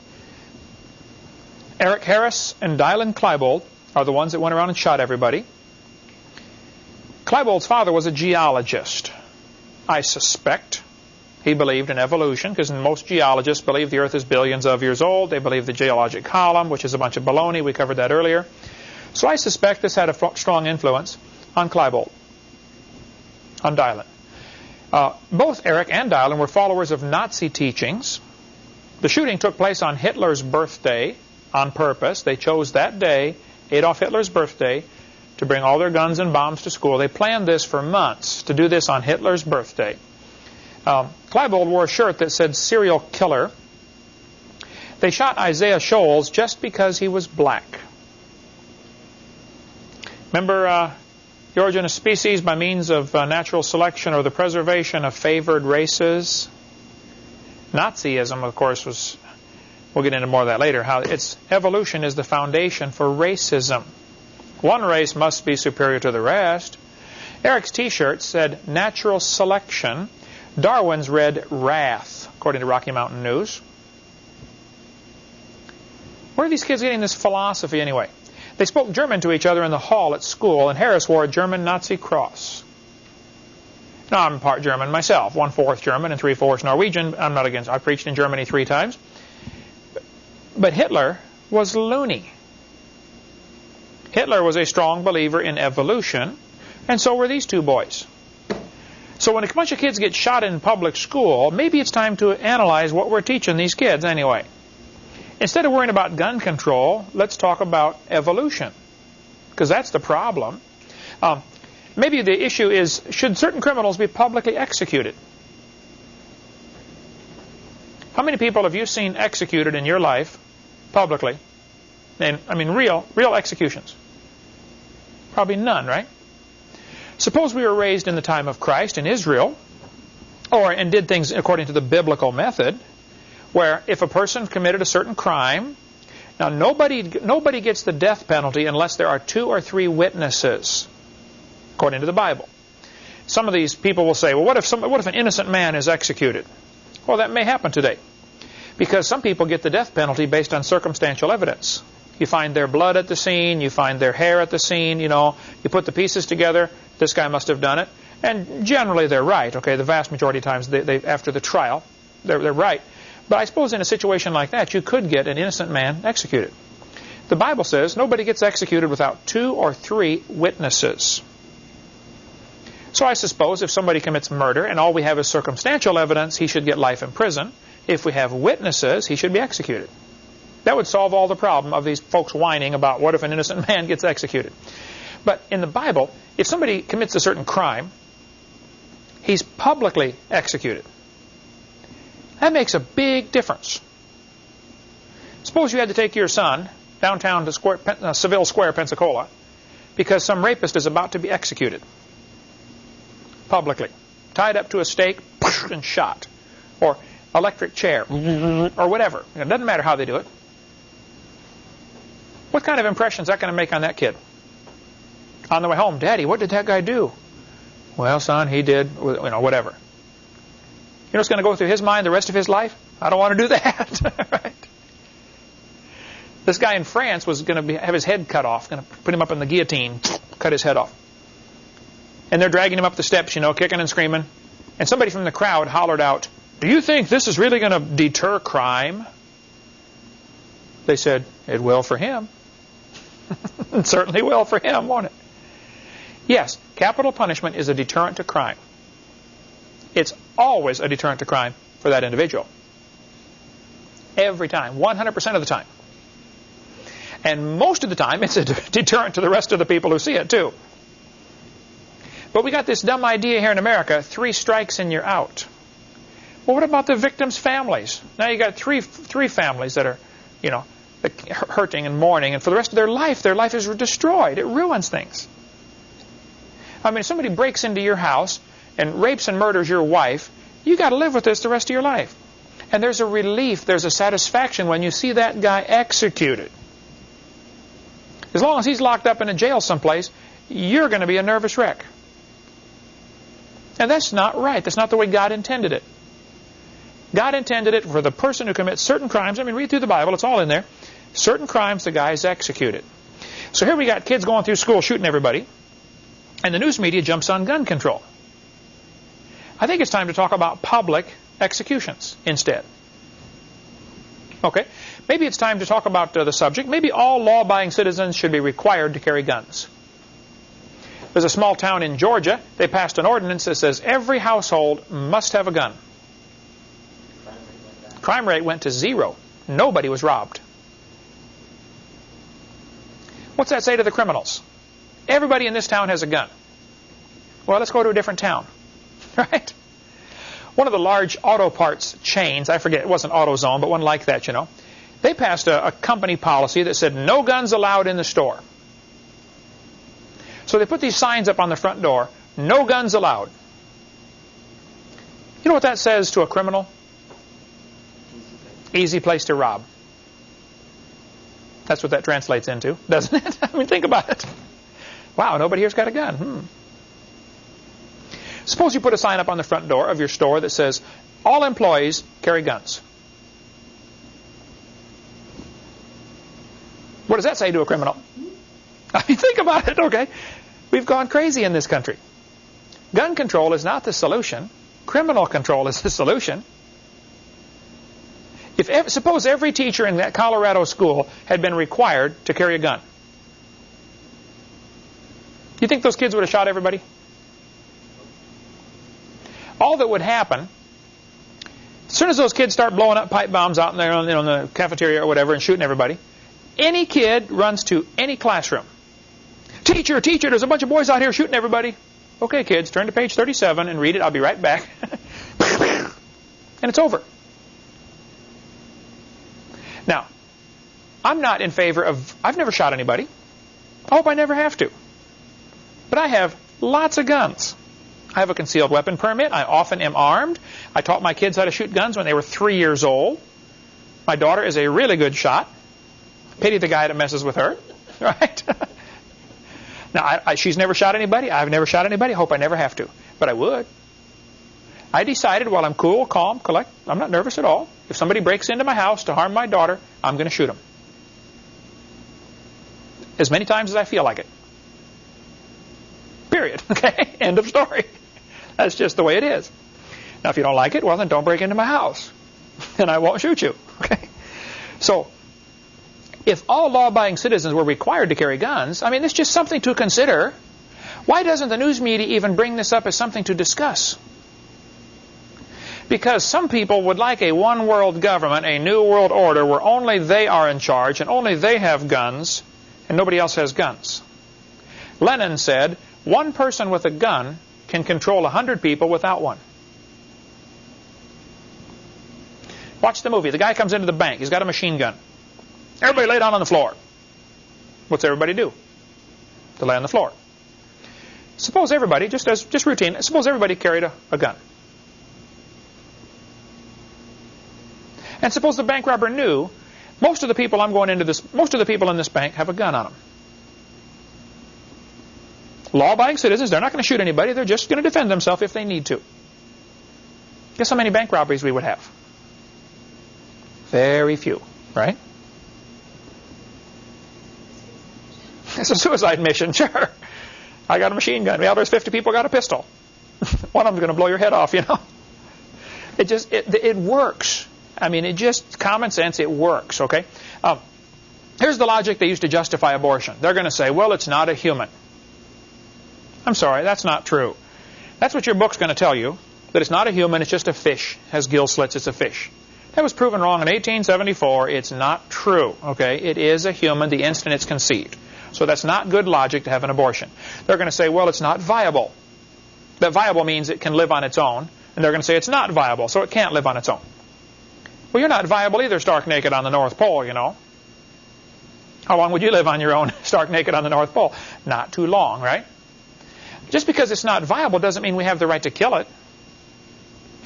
Eric Harris and Dylan Klebold are the ones that went around and shot everybody. Klebold's father was a geologist. I suspect he believed in evolution, because most geologists believe the Earth is billions of years old. They believe the geologic column, which is a bunch of baloney. We covered that earlier. So I suspect this had a strong influence on Klebold, on Dylan. Both Eric and Dylan were followers of Nazi teachings. The shooting took place on Hitler's birthday on purpose. They chose that day, Adolf Hitler's birthday, to bring all their guns and bombs to school. They planned this for months, to do this on Hitler's birthday. Klebold wore a shirt that said serial killer. They shot Isaiah Shoals just because he was black. Remember the origin of species by means of natural selection or the preservation of favored races? Nazism, of course, was, we'll get into more of that later, how evolution is the foundation for racism. One race must be superior to the rest. Eric's T-shirt said natural selection. Darwin's read wrath, according to Rocky Mountain News. Where are these kids getting this philosophy anyway? They spoke German to each other in the hall at school, and Harris wore a German Nazi cross. Now, I'm part German myself, 1/4 German and 3/4 Norwegian. I'm not against. I preached in Germany 3 times. But Hitler was loony. Hitler was a strong believer in evolution, and so were these 2 boys. So when a bunch of kids get shot in public school, maybe it's time to analyze what we're teaching these kids anyway. Instead of worrying about gun control, let's talk about evolution, because that's the problem. Maybe the issue is, should certain criminals be publicly executed? How many people have you seen executed in your life publicly? And I mean real executions. Probably none, right? Suppose we were raised in the time of Christ in Israel, and did things according to the biblical method, where if a person committed a certain crime, now nobody gets the death penalty unless there are 2 or 3 witnesses, according to the Bible. Some of these people will say, well, what if an innocent man is executed? Well, that may happen today, because some people get the death penalty based on circumstantial evidence. You find their blood at the scene, you find their hair at the scene, you put the pieces together, this guy must have done it. And generally they're right, okay, the vast majority of times they after the trial, they're right. But I suppose in a situation like that, you could get an innocent man executed. The Bible says nobody gets executed without 2 or 3 witnesses. So I suppose if somebody commits murder and all we have is circumstantial evidence, he should get life in prison. If we have witnesses, he should be executed. That would solve all the problem of these folks whining about what if an innocent man gets executed. But in the Bible, if somebody commits a certain crime, he's publicly executed. That makes a big difference. Suppose you had to take your son downtown to Seville Square, Pensacola, because some rapist is about to be executed. Publicly. Tied up to a stake and shot. Or electric chair. Or whatever. It doesn't matter how they do it. What kind of impression is that going to make on that kid? On the way home, Daddy, what did that guy do? Well, son, he did, whatever. You know what's going to go through his mind the rest of his life? I don't want to do that. Right? This guy in France was going to have his head cut off, going to put him up in the guillotine, cut his head off. And they're dragging him up the steps, kicking and screaming. And somebody from the crowd hollered out, "Do you think this is really going to deter crime?" They said, "It will for him." It certainly will for him, won't it? Yes, capital punishment is a deterrent to crime. It's always a deterrent to crime for that individual. Every time, 100% of the time. And most of the time, it's a deterrent to the rest of the people who see it, too. But we got this dumb idea here in America, 3 strikes and you're out. Well, what about the victims' families? Now you got three families that are, hurting and mourning, and for the rest of their life is destroyed. It ruins things. I mean, if somebody breaks into your house and rapes and murders your wife, you got to live with this the rest of your life. And there's a relief, there's a satisfaction when you see that guy executed. As long as he's locked up in a jail someplace, you're going to be a nervous wreck. And that's not right. That's not the way God intended it. God intended it for the person who commits certain crimes. I mean, read through the Bible. It's all in there. Certain crimes, the guy is executed. So here we got kids going through school shooting everybody. And the news media jumps on gun control. I think it's time to talk about public executions instead. Okay. Maybe it's time to talk about the subject. Maybe all law-abiding citizens should be required to carry guns. There's a small town in Georgia. They passed an ordinance that says every household must have a gun. Crime rate went to 0. Nobody was robbed. What's that say to the criminals? Everybody in this town has a gun. Well, let's go to a different town. Right? One of the large auto parts chains, I forget, it wasn't AutoZone, but one like that, they passed a company policy that said no guns allowed in the store. So they put these signs up on the front door, no guns allowed. You know what that says to a criminal? Easy place to rob. That's what that translates into, doesn't it? I mean, think about it. Wow, nobody here's got a gun. Suppose you put a sign up on the front door of your store that says, all employees carry guns. What does that say to a criminal? I mean, think about it, okay? We've gone crazy in this country. Gun control is not the solution. Criminal control is the solution. Suppose every teacher in that Colorado school had been required to carry a gun. Do you think those kids would have shot everybody? All that would happen, as soon as those kids start blowing up pipe bombs out in there in the cafeteria or whatever and shooting everybody, any kid runs to any classroom. Teacher, there's a bunch of boys out here shooting everybody. Okay, kids, turn to page 37 and read it. I'll be right back. And it's over. Now, I'm not in favor of... I've never shot anybody. I hope I never have to. But I have lots of guns. I have a concealed weapon permit. I often am armed. I taught my kids how to shoot guns when they were 3 years old. My daughter is a really good shot. Pity the guy that messes with her, right? Now, she's never shot anybody. I've never shot anybody. I hope I never have to, but I would. I decided while I'm cool, calm, collect, I'm not nervous at all. If somebody breaks into my house to harm my daughter, I'm going to shoot them. As many times as I feel like it. Period. Okay? End of story. That's just the way it is. Now, if you don't like it, well, then don't break into my house. And I won't shoot you. Okay? So, if all law-abiding citizens were required to carry guns, I mean, it's just something to consider. Why doesn't the news media even bring this up as something to discuss? Because some people would like a one-world government, a new world order, where only they are in charge and only they have guns and nobody else has guns. Lenin said, one person with a gun can control 100 people without one. Watch the movie. The guy comes into the bank. He's got a machine gun. Everybody lay down on the floor. What's everybody do? They lay on the floor. Suppose everybody, just routine, suppose everybody carried a gun. And suppose the bank robber knew most of the people in this bank have a gun on them. Law-abiding citizens, they're not going to shoot anybody. They're just going to defend themselves if they need to. Guess how many bank robberies we would have? Very few, right? It's a suicide mission, sure. I got a machine gun. Well, there's 50 people got a pistol. One of them's going to blow your head off, you know. It works. I mean, common sense, it works, okay? Here's the logic they use to justify abortion. They're going to say, well, it's not a human. I'm sorry, that's not true. That's what your book's going to tell you, that it's not a human, it's just a fish. It has gill slits, it's a fish. That was proven wrong in 1874. It's not true, okay? It is a human the instant it's conceived. So that's not good logic to have an abortion. They're going to say, well, it's not viable. That viable means it can live on its own. And they're going to say it's not viable, so it can't live on its own. Well, you're not viable either, stark naked on the North Pole, you know. How long would you live on your own, stark naked on the North Pole? Not too long, right? Just because it's not viable doesn't mean we have the right to kill it.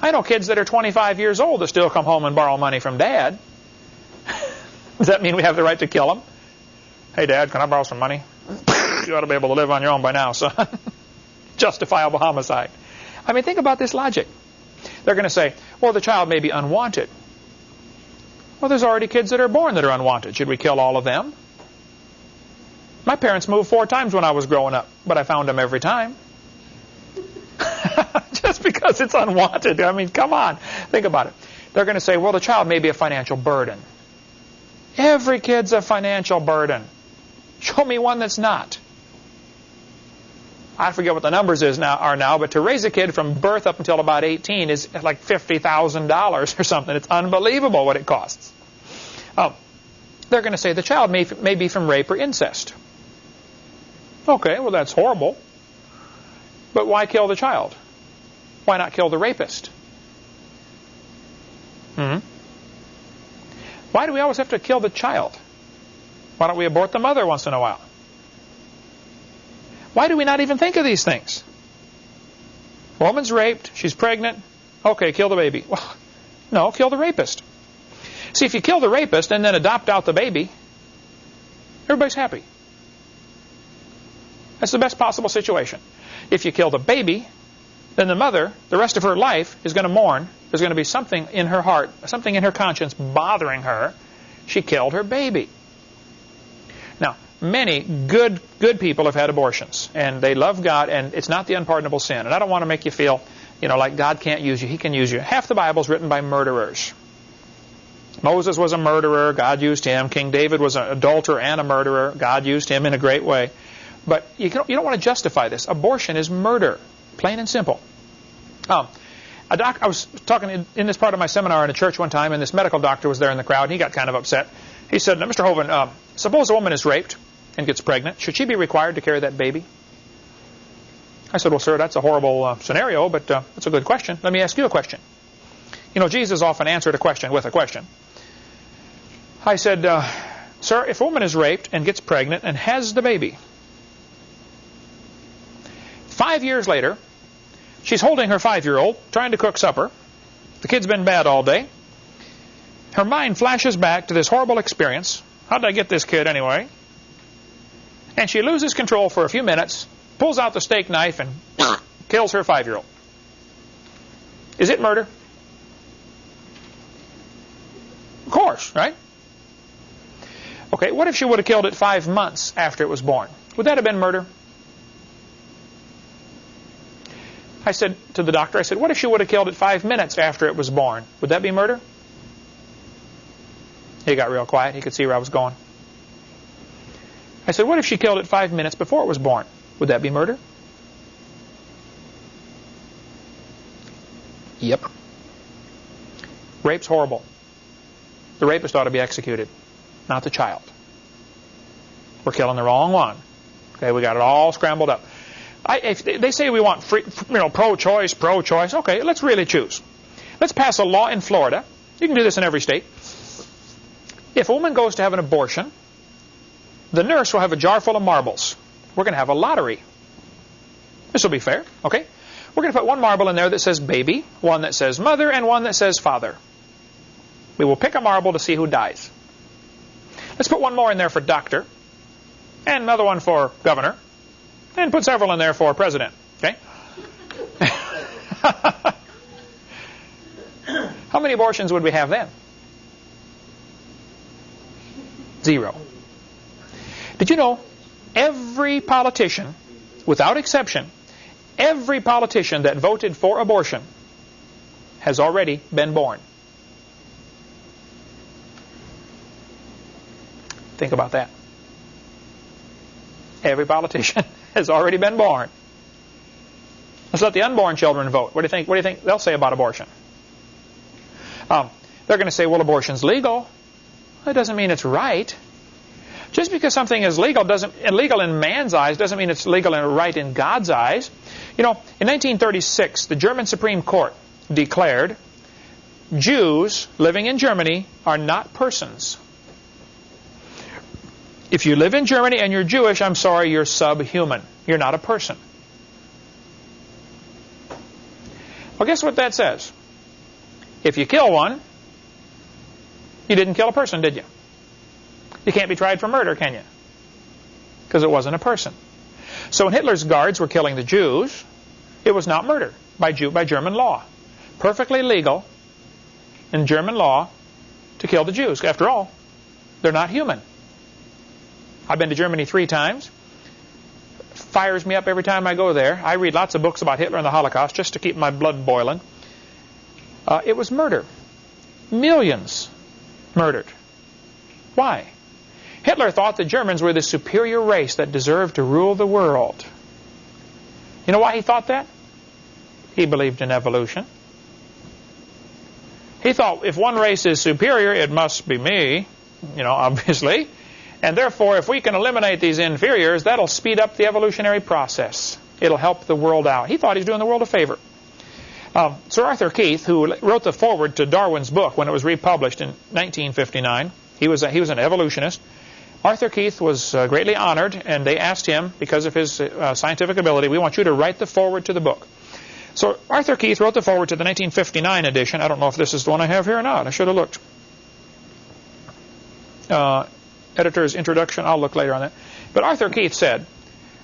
I know kids that are 25 years old that still come home and borrow money from Dad. Does that mean we have the right to kill them? Hey, Dad, can I borrow some money? You ought to be able to live on your own by now, son. Justifiable homicide. I mean, think about this logic. They're going to say, well, the child may be unwanted. Well, there's already kids that are born that are unwanted. Should we kill all of them? My parents moved 4 times when I was growing up, but I found them every time. Just because it's unwanted. I mean, come on. Think about it. They're going to say, well, the child may be a financial burden. Every kid's a financial burden. Show me one that's not. I forget what the numbers are now, but to raise a kid from birth up until about 18 is like $50,000 or something. It's unbelievable what it costs. They're going to say the child may be from rape or incest. Okay, well, that's horrible. But why kill the child? Why not kill the rapist? Why do we always have to kill the child? Why don't we abort the mother once in a while? Why do we not even think of these things? Woman's raped, she's pregnant, okay, kill the baby. Well, no, kill the rapist. See, if you kill the rapist and then adopt out the baby, everybody's happy. That's the best possible situation. If you kill the baby, then the mother, the rest of her life, is going to mourn. There's going to be something in her heart, something in her conscience bothering her. She killed her baby. Now, many good people have had abortions, and they love God, and it's not the unpardonable sin. And I don't want to make you feel, like God can't use you. He can use you. Half the Bible is written by murderers. Moses was a murderer. God used him. King David was an adulterer and a murderer. God used him in a great way. But you don't want to justify this. Abortion is murder, plain and simple. I was talking in this part of my seminar in a church one time, and this medical doctor was there in the crowd, and he got kind of upset. He said, Mr. Hovind, suppose a woman is raped and gets pregnant. Should she be required to carry that baby? I said, well, sir, that's a horrible scenario, but that's a good question. Let me ask you a question. Jesus often answered a question with a question. I said, sir, if a woman is raped and gets pregnant and has the baby, 5 years later, She's holding her 5-year-old, trying to cook supper. The kid's been bad all day. Her mind flashes back to this horrible experience. How did I get this kid anyway? And she loses control for a few minutes, pulls out the steak knife, and kills her 5-year-old. Is it murder? Of course, right? Okay, what if she would have killed it 5 months after it was born? Would that have been murder? I said to the doctor, I said, what if she would have killed it 5 minutes after it was born? Would that be murder? He got real quiet. He could see where I was going. I said, what if she killed it 5 minutes before it was born? Would that be murder? Yep. Rape's horrible. The rapist ought to be executed, not the child. We're killing the wrong one. Okay, we got it all scrambled up. If they say we want free, pro-choice. Okay, let's really choose. Let's pass a law in Florida. You can do this in every state. If a woman goes to have an abortion, the nurse will have a jar full of marbles. We're going to have a lottery. This will be fair, okay? We're going to put one marble in there that says baby, one that says mother, and one that says father. We will pick a marble to see who dies. Let's put one more in there for doctor, and another one for governor, and put several in there for president, okay? How many abortions would we have then? 0. Did you know every politician, without exception, every politician that voted for abortion has already been born? Think about that. Every politician has already been born. Let's let the unborn children vote. What do you think they'll say about abortion? They're going to say, well, abortion's legal. That doesn't mean it's right. Just because something is legal illegal in man's eyes doesn't mean it's legal and right in God's eyes. You know, in 1936, the German Supreme Court declared Jews living in Germany are not persons. If you live in Germany and you're Jewish, I'm sorry, you're subhuman. You're not a person. Well, guess what that says? If you kill one, you didn't kill a person, did you? You can't be tried for murder, can you? Because it wasn't a person. So when Hitler's guards were killing the Jews, it was not murder by German law. Perfectly legal in German law to kill the Jews. After all, they're not human. I've been to Germany 3 times. Fires me up every time I go there. I read lots of books about Hitler and the Holocaust just to keep my blood boiling. It was murder. Millions murdered. Why? Hitler thought the Germans were the superior race that deserved to rule the world. You know why he thought that? He believed in evolution. He thought if one race is superior, it must be me, obviously. And therefore, if we can eliminate these inferiors, that'll speed up the evolutionary process. It'll help the world out. He thought he was doing the world a favor. Sir Arthur Keith, who wrote the foreword to Darwin's book when it was republished in 1959, he was an evolutionist. Arthur Keith was greatly honored, and they asked him, because of his scientific ability, we want you to write the foreword to the book. So Arthur Keith wrote the foreword to the 1959 edition. I don't know if this is the one I have here or not. I should have looked. Editor's introduction, I'll look later on that. But Arthur Keith said,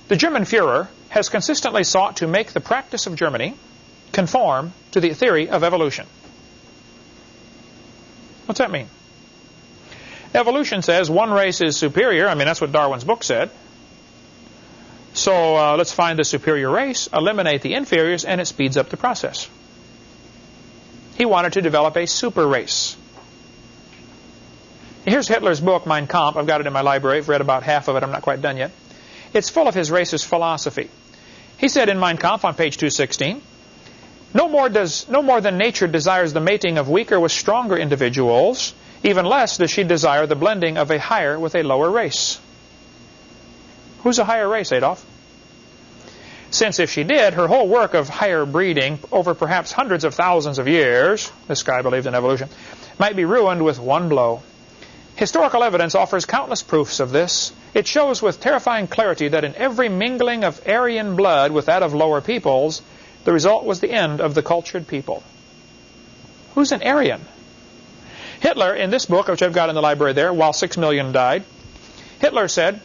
the German Führer has consistently sought to make the practice of Germany conform to the theory of evolution. What's that mean? Evolution says one race is superior. I mean, that's what Darwin's book said. So let's find the superior race, eliminate the inferiors, and it speeds up the process. He wanted to develop a super race. Here's Hitler's book, Mein Kampf. I've got it in my library. I've read about half of it. I'm not quite done yet. It's full of his racist philosophy. He said in Mein Kampf on page 216, no more than nature desires the mating of weaker with stronger individuals, even less does she desire the blending of a higher with a lower race. Who's a higher race, Adolf? Since if she did, her whole work of higher breeding over perhaps hundreds of thousands of years, this guy believed in evolution, might be ruined with one blow. Historical evidence offers countless proofs of this. It shows with terrifying clarity that in every mingling of Aryan blood with that of lower peoples, The result was the end of the cultured people. Who's an Aryan? Hitler, in this book, which I've got in the library there, while 6 million died, Hitler said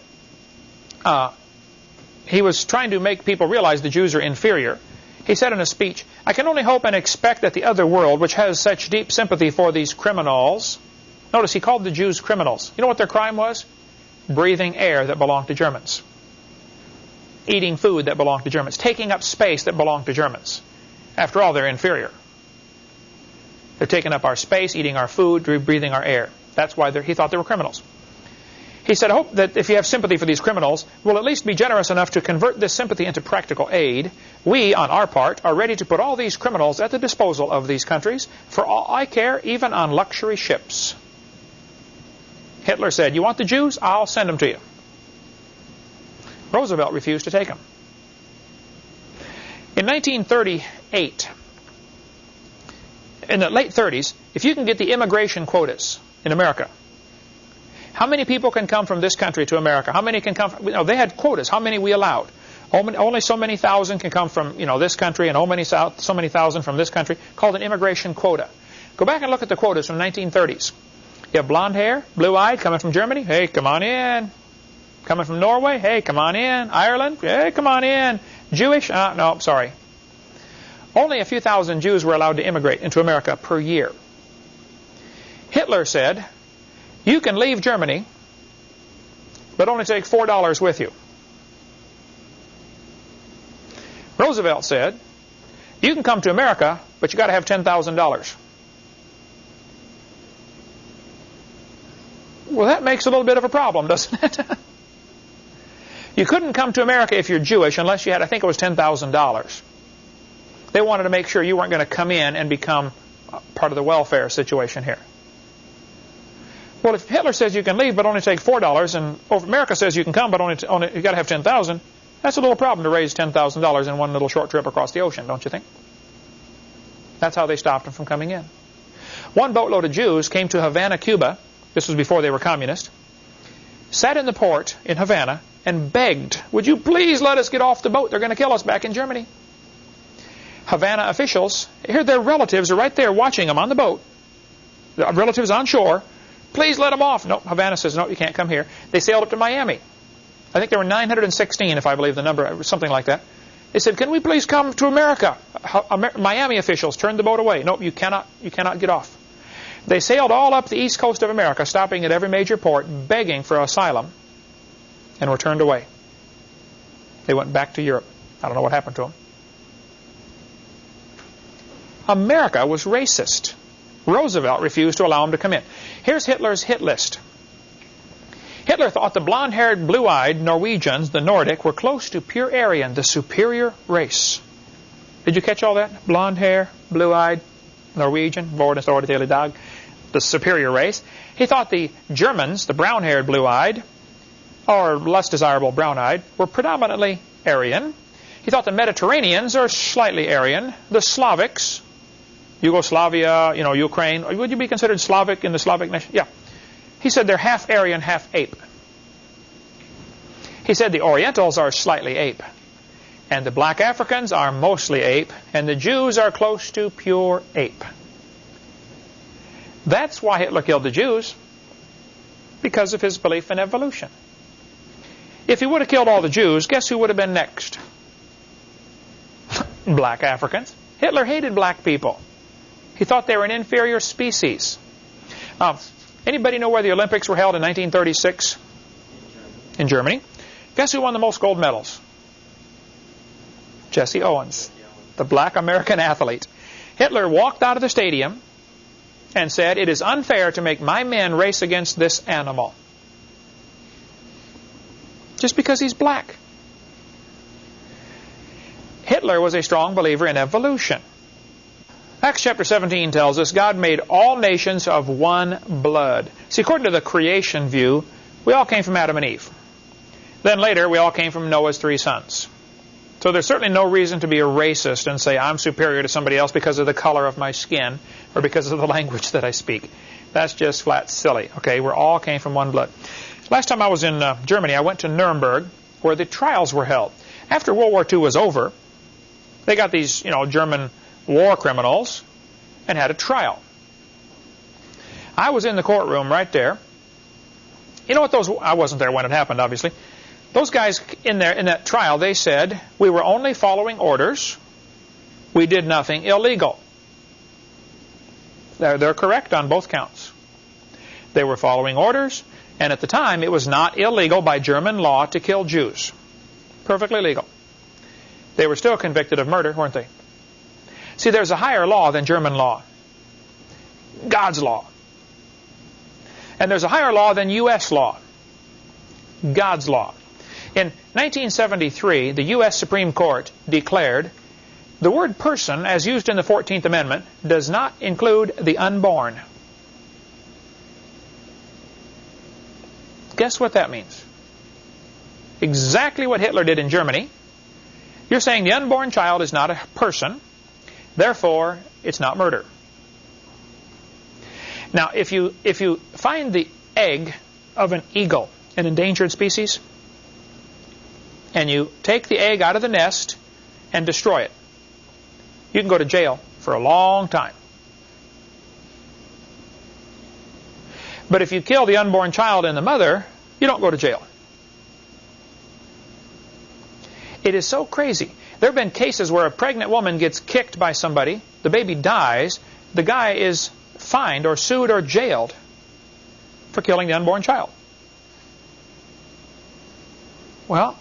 he was trying to make people realize the Jews are inferior. He said in a speech, "I can only hope and expect that the other world, which has such deep sympathy for these criminals," notice he called the Jews criminals. You know what their crime was? Breathing air that belonged to Germans. Eating food that belonged to Germans. Taking up space that belonged to Germans. After all, they're inferior. They're taking up our space, eating our food, breathing our air. That's why he thought they were criminals. He said, "I hope that if you have sympathy for these criminals, we'll at least be generous enough to convert this sympathy into practical aid. We, on our part, are ready to put all these criminals at the disposal of these countries. For all I care, even on luxury ships." Hitler said, "You want the Jews? I'll send them to you." Roosevelt refused to take them. In 1938, in the late 30s, if you can get the immigration quotas in America, how many people can come from this country to America? How many can come from, they had quotas, how many we allowed. Only so many thousand can come from this country, and so many thousand from this country, called an immigration quota. Go back and look at the quotas from the 1930s. You have blonde hair, blue-eyed, coming from Germany, hey, come on in. Coming from Norway, hey, come on in. Ireland, hey, come on in. Jewish, no, sorry. Only a few thousand Jews were allowed to immigrate into America per year. Hitler said, "You can leave Germany, but only take $4 with you." Roosevelt said, "You can come to America, but you got to have $10,000. Well, that makes a little bit of a problem, doesn't it? You couldn't come to America if you're Jewish unless you had, I think it was $10,000. They wanted to make sure you weren't going to come in and become part of the welfare situation here. Well, if Hitler says you can leave but only take $4, and America says you can come but only you got to have $10,000, that's a little problem to raise $10,000 in one little short trip across the ocean, don't you think? That's how they stopped them from coming in. One boatload of Jews came to Havana, Cuba. This was before they were communist. Sat in the port in Havana and begged, "Would you please let us get off the boat? They're going to kill us back in Germany." Havana officials, here their relatives are right there watching them on the boat. The relatives on shore. "Please let them off." No, Havana says, "No, you can't come here." They sailed up to Miami. I think there were 916, if I believe the number, something like that. They said, "Can we please come to America?" Miami officials turned the boat away. "Nope, you cannot get off." They sailed all up the east coast of America, stopping at every major port, begging for asylum, and were turned away. They went back to Europe. I don't know what happened to them. America was racist. Roosevelt refused to allow them to come in. Here's Hitler's hit list. Hitler thought the blonde-haired, blue-eyed Norwegians, the Nordic, were close to pure Aryan, the superior race. Did you catch all that? Blonde hair, blue-eyed, Norwegian, the superior race. He thought the Germans, the brown-haired, blue-eyed, or less desirable brown-eyed, were predominantly Aryan. He thought the Mediterraneans are slightly Aryan. The Slavics, Yugoslavia, Ukraine, would you be considered Slavic in the Slavic nation? Yeah. He said they're half Aryan, half ape. He said the Orientals are slightly ape. And the black Africans are mostly ape. And the Jews are close to pure ape. That's why Hitler killed the Jews. Because of his belief in evolution. If he would have killed all the Jews, guess who would have been next? Black Africans. Hitler hated black people. He thought they were an inferior species. Anybody know where the Olympics were held in 1936? In Germany. Guess who won the most gold medals? Jesse Owens, the black American athlete. Hitler walked out of the stadium and said, "It is unfair to make my men race against this animal." Just because he's black. Hitler was a strong believer in evolution. Acts chapter 17 tells us God made all nations of one blood. See, according to the creation view, we all came from Adam and Eve. Then later, we all came from Noah's 3 sons. So there's certainly no reason to be a racist and say I'm superior to somebody else because of the color of my skin or because of the language that I speak. That's just flat silly. Okay, we all came from one blood. Last time I was in Germany, I went to Nuremberg where the trials were held. After World War II was over, They got these, German war criminals and had a trial. I was in the courtroom right there. You know what I wasn't there when it happened, obviously. Those guys in that trial, they said, we were only following orders. We did nothing illegal. They're correct on both counts. They were following orders, and at the time it was not illegal by German law to kill Jews. Perfectly legal. They were still convicted of murder, weren't they? See, there's a higher law than German law. God's law. And there's a higher law than U.S. law. God's law. In 1973, the U.S. Supreme Court declared the word person, as used in the 14th Amendment, does not include the unborn. Guess what that means? Exactly what Hitler did in Germany. You're saying the unborn child is not a person, therefore it's not murder. Now, if you find the egg of an eagle, an endangered species, and you take the egg out of the nest and destroy it, you can go to jail for a long time. But if you kill the unborn child and the mother, you don't go to jail. It is so crazy. There have been cases where a pregnant woman gets kicked by somebody, the baby dies, the guy is fined or sued or jailed for killing the unborn child. Well,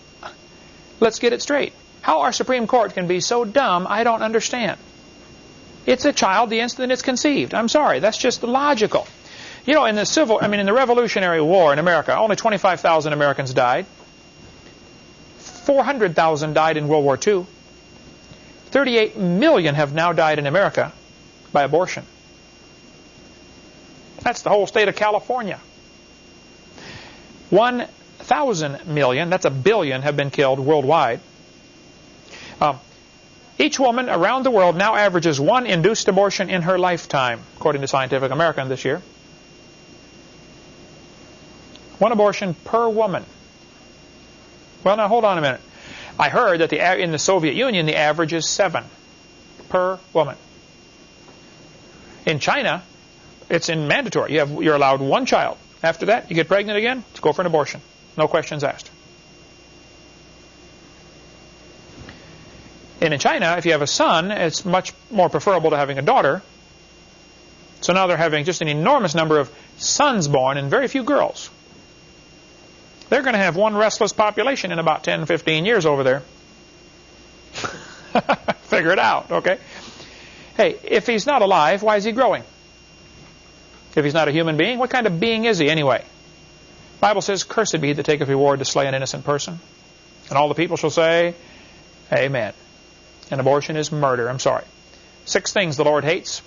let's get it straight. How our Supreme Court can be so dumb, I don't understand. It's a child the instant it's conceived. I'm sorry, that's just logical. You know, in the Revolutionary War in America, only 25,000 Americans died. 400,000 died in World War II. 38 million have now died in America by abortion. That's the whole state of California. 1,000 million, that's a billion, have been killed worldwide. Each woman around the world now averages one induced abortion in her lifetime, according to Scientific American this year. One abortion per woman. Well, now hold on a minute. I heard that in the Soviet Union the average is 7 per woman. In China, it's mandatory. You're allowed one child. After that, you get pregnant again, let's go for an abortion. No questions asked. And in China, if you have a son, it's much more preferable to having a daughter. So now they're having just an enormous number of sons born and very few girls. They're going to have one restless population in about 10, 15 years over there. Figure it out, okay? Hey, if he's not alive, why is he growing? If he's not a human being, what kind of being is he anyway? The Bible says, cursed be he that taketh reward to slay an innocent person. And all the people shall say, amen. And abortion is murder, I'm sorry. 6 things the Lord hates.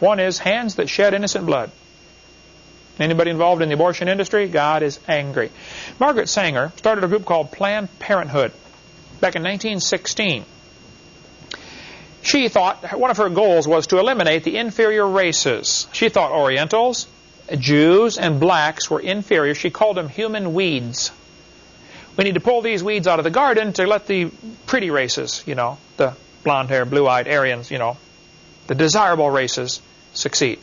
One is hands that shed innocent blood. Anybody involved in the abortion industry? God is angry. Margaret Sanger started a group called Planned Parenthood back in 1916. She thought one of her goals was to eliminate the inferior races. She thought Orientals, Jews, and blacks were inferior. She called them human weeds. We need to pull these weeds out of the garden to let the pretty races, the blonde-haired, blue-eyed Aryans, the desirable races succeed.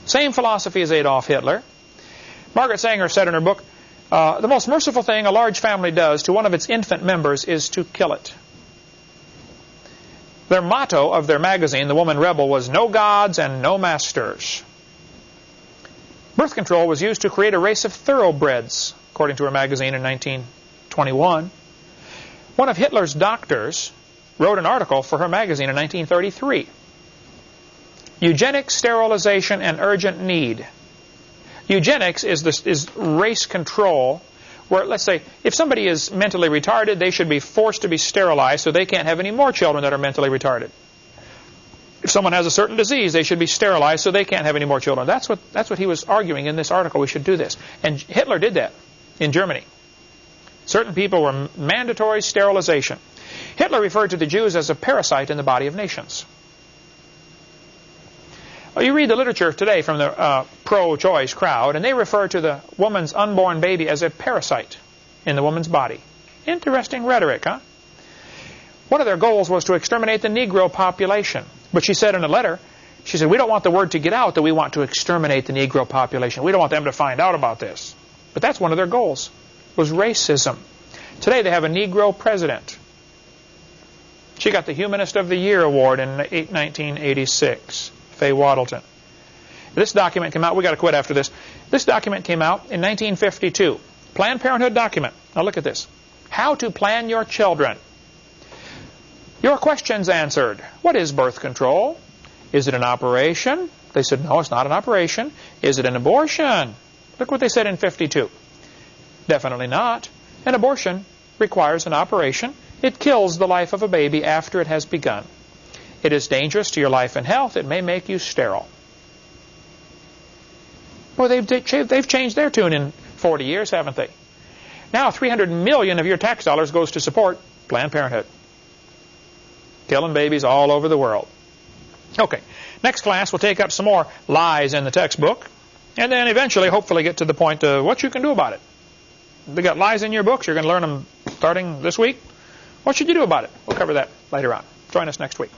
Same philosophy as Adolf Hitler. Margaret Sanger said in her book, the most merciful thing a large family does to one of its infant members is to kill it. Their motto of their magazine, The Woman Rebel, was no gods and no masters. Birth control was used to create a race of thoroughbreds, according to her magazine in 1921. One of Hitler's doctors wrote an article for her magazine in 1933. Eugenics, sterilization, and urgent need. Eugenics is race control, where, let's say, if somebody is mentally retarded, they should be forced to be sterilized so they can't have any more children that are mentally retarded. If someone has a certain disease, they should be sterilized so they can't have any more children. That's what he was arguing in this article. We should do this. And Hitler did that in Germany. Certain people were mandatory sterilization. Hitler referred to the Jews as a parasite in the body of nations. You read the literature today from the pro-choice crowd, and they refer to the woman's unborn baby as a parasite in the woman's body. Interesting rhetoric, huh? One of their goals was to exterminate the Negro population. But she said in a letter, she said, we don't want the word to get out that we want to exterminate the Negro population. We don't want them to find out about this. But that's one of their goals, was racism. Today they have a Negro president. She got the Humanist of the Year award in 1986, Faye Waddleton. This document came out, we got to quit after this. This document came out in 1952. Planned Parenthood document. Now look at this. How to plan your children. Your questions answered. What is birth control? Is it an operation? They said, no, it's not an operation. Is it an abortion? Look what they said in 52. Definitely not. An abortion requires an operation. It kills the life of a baby after it has begun. It is dangerous to your life and health. It may make you sterile. Well, they've changed their tune in 40 years, haven't they? Now $300 million of your tax dollars goes to support Planned Parenthood. Killing babies all over the world. Okay, next class we'll take up some more lies in the textbook, and then eventually, hopefully, get to the point of what you can do about it. They got lies in your books. You're going to learn them starting this week. What should you do about it? We'll cover that later on. Join us next week.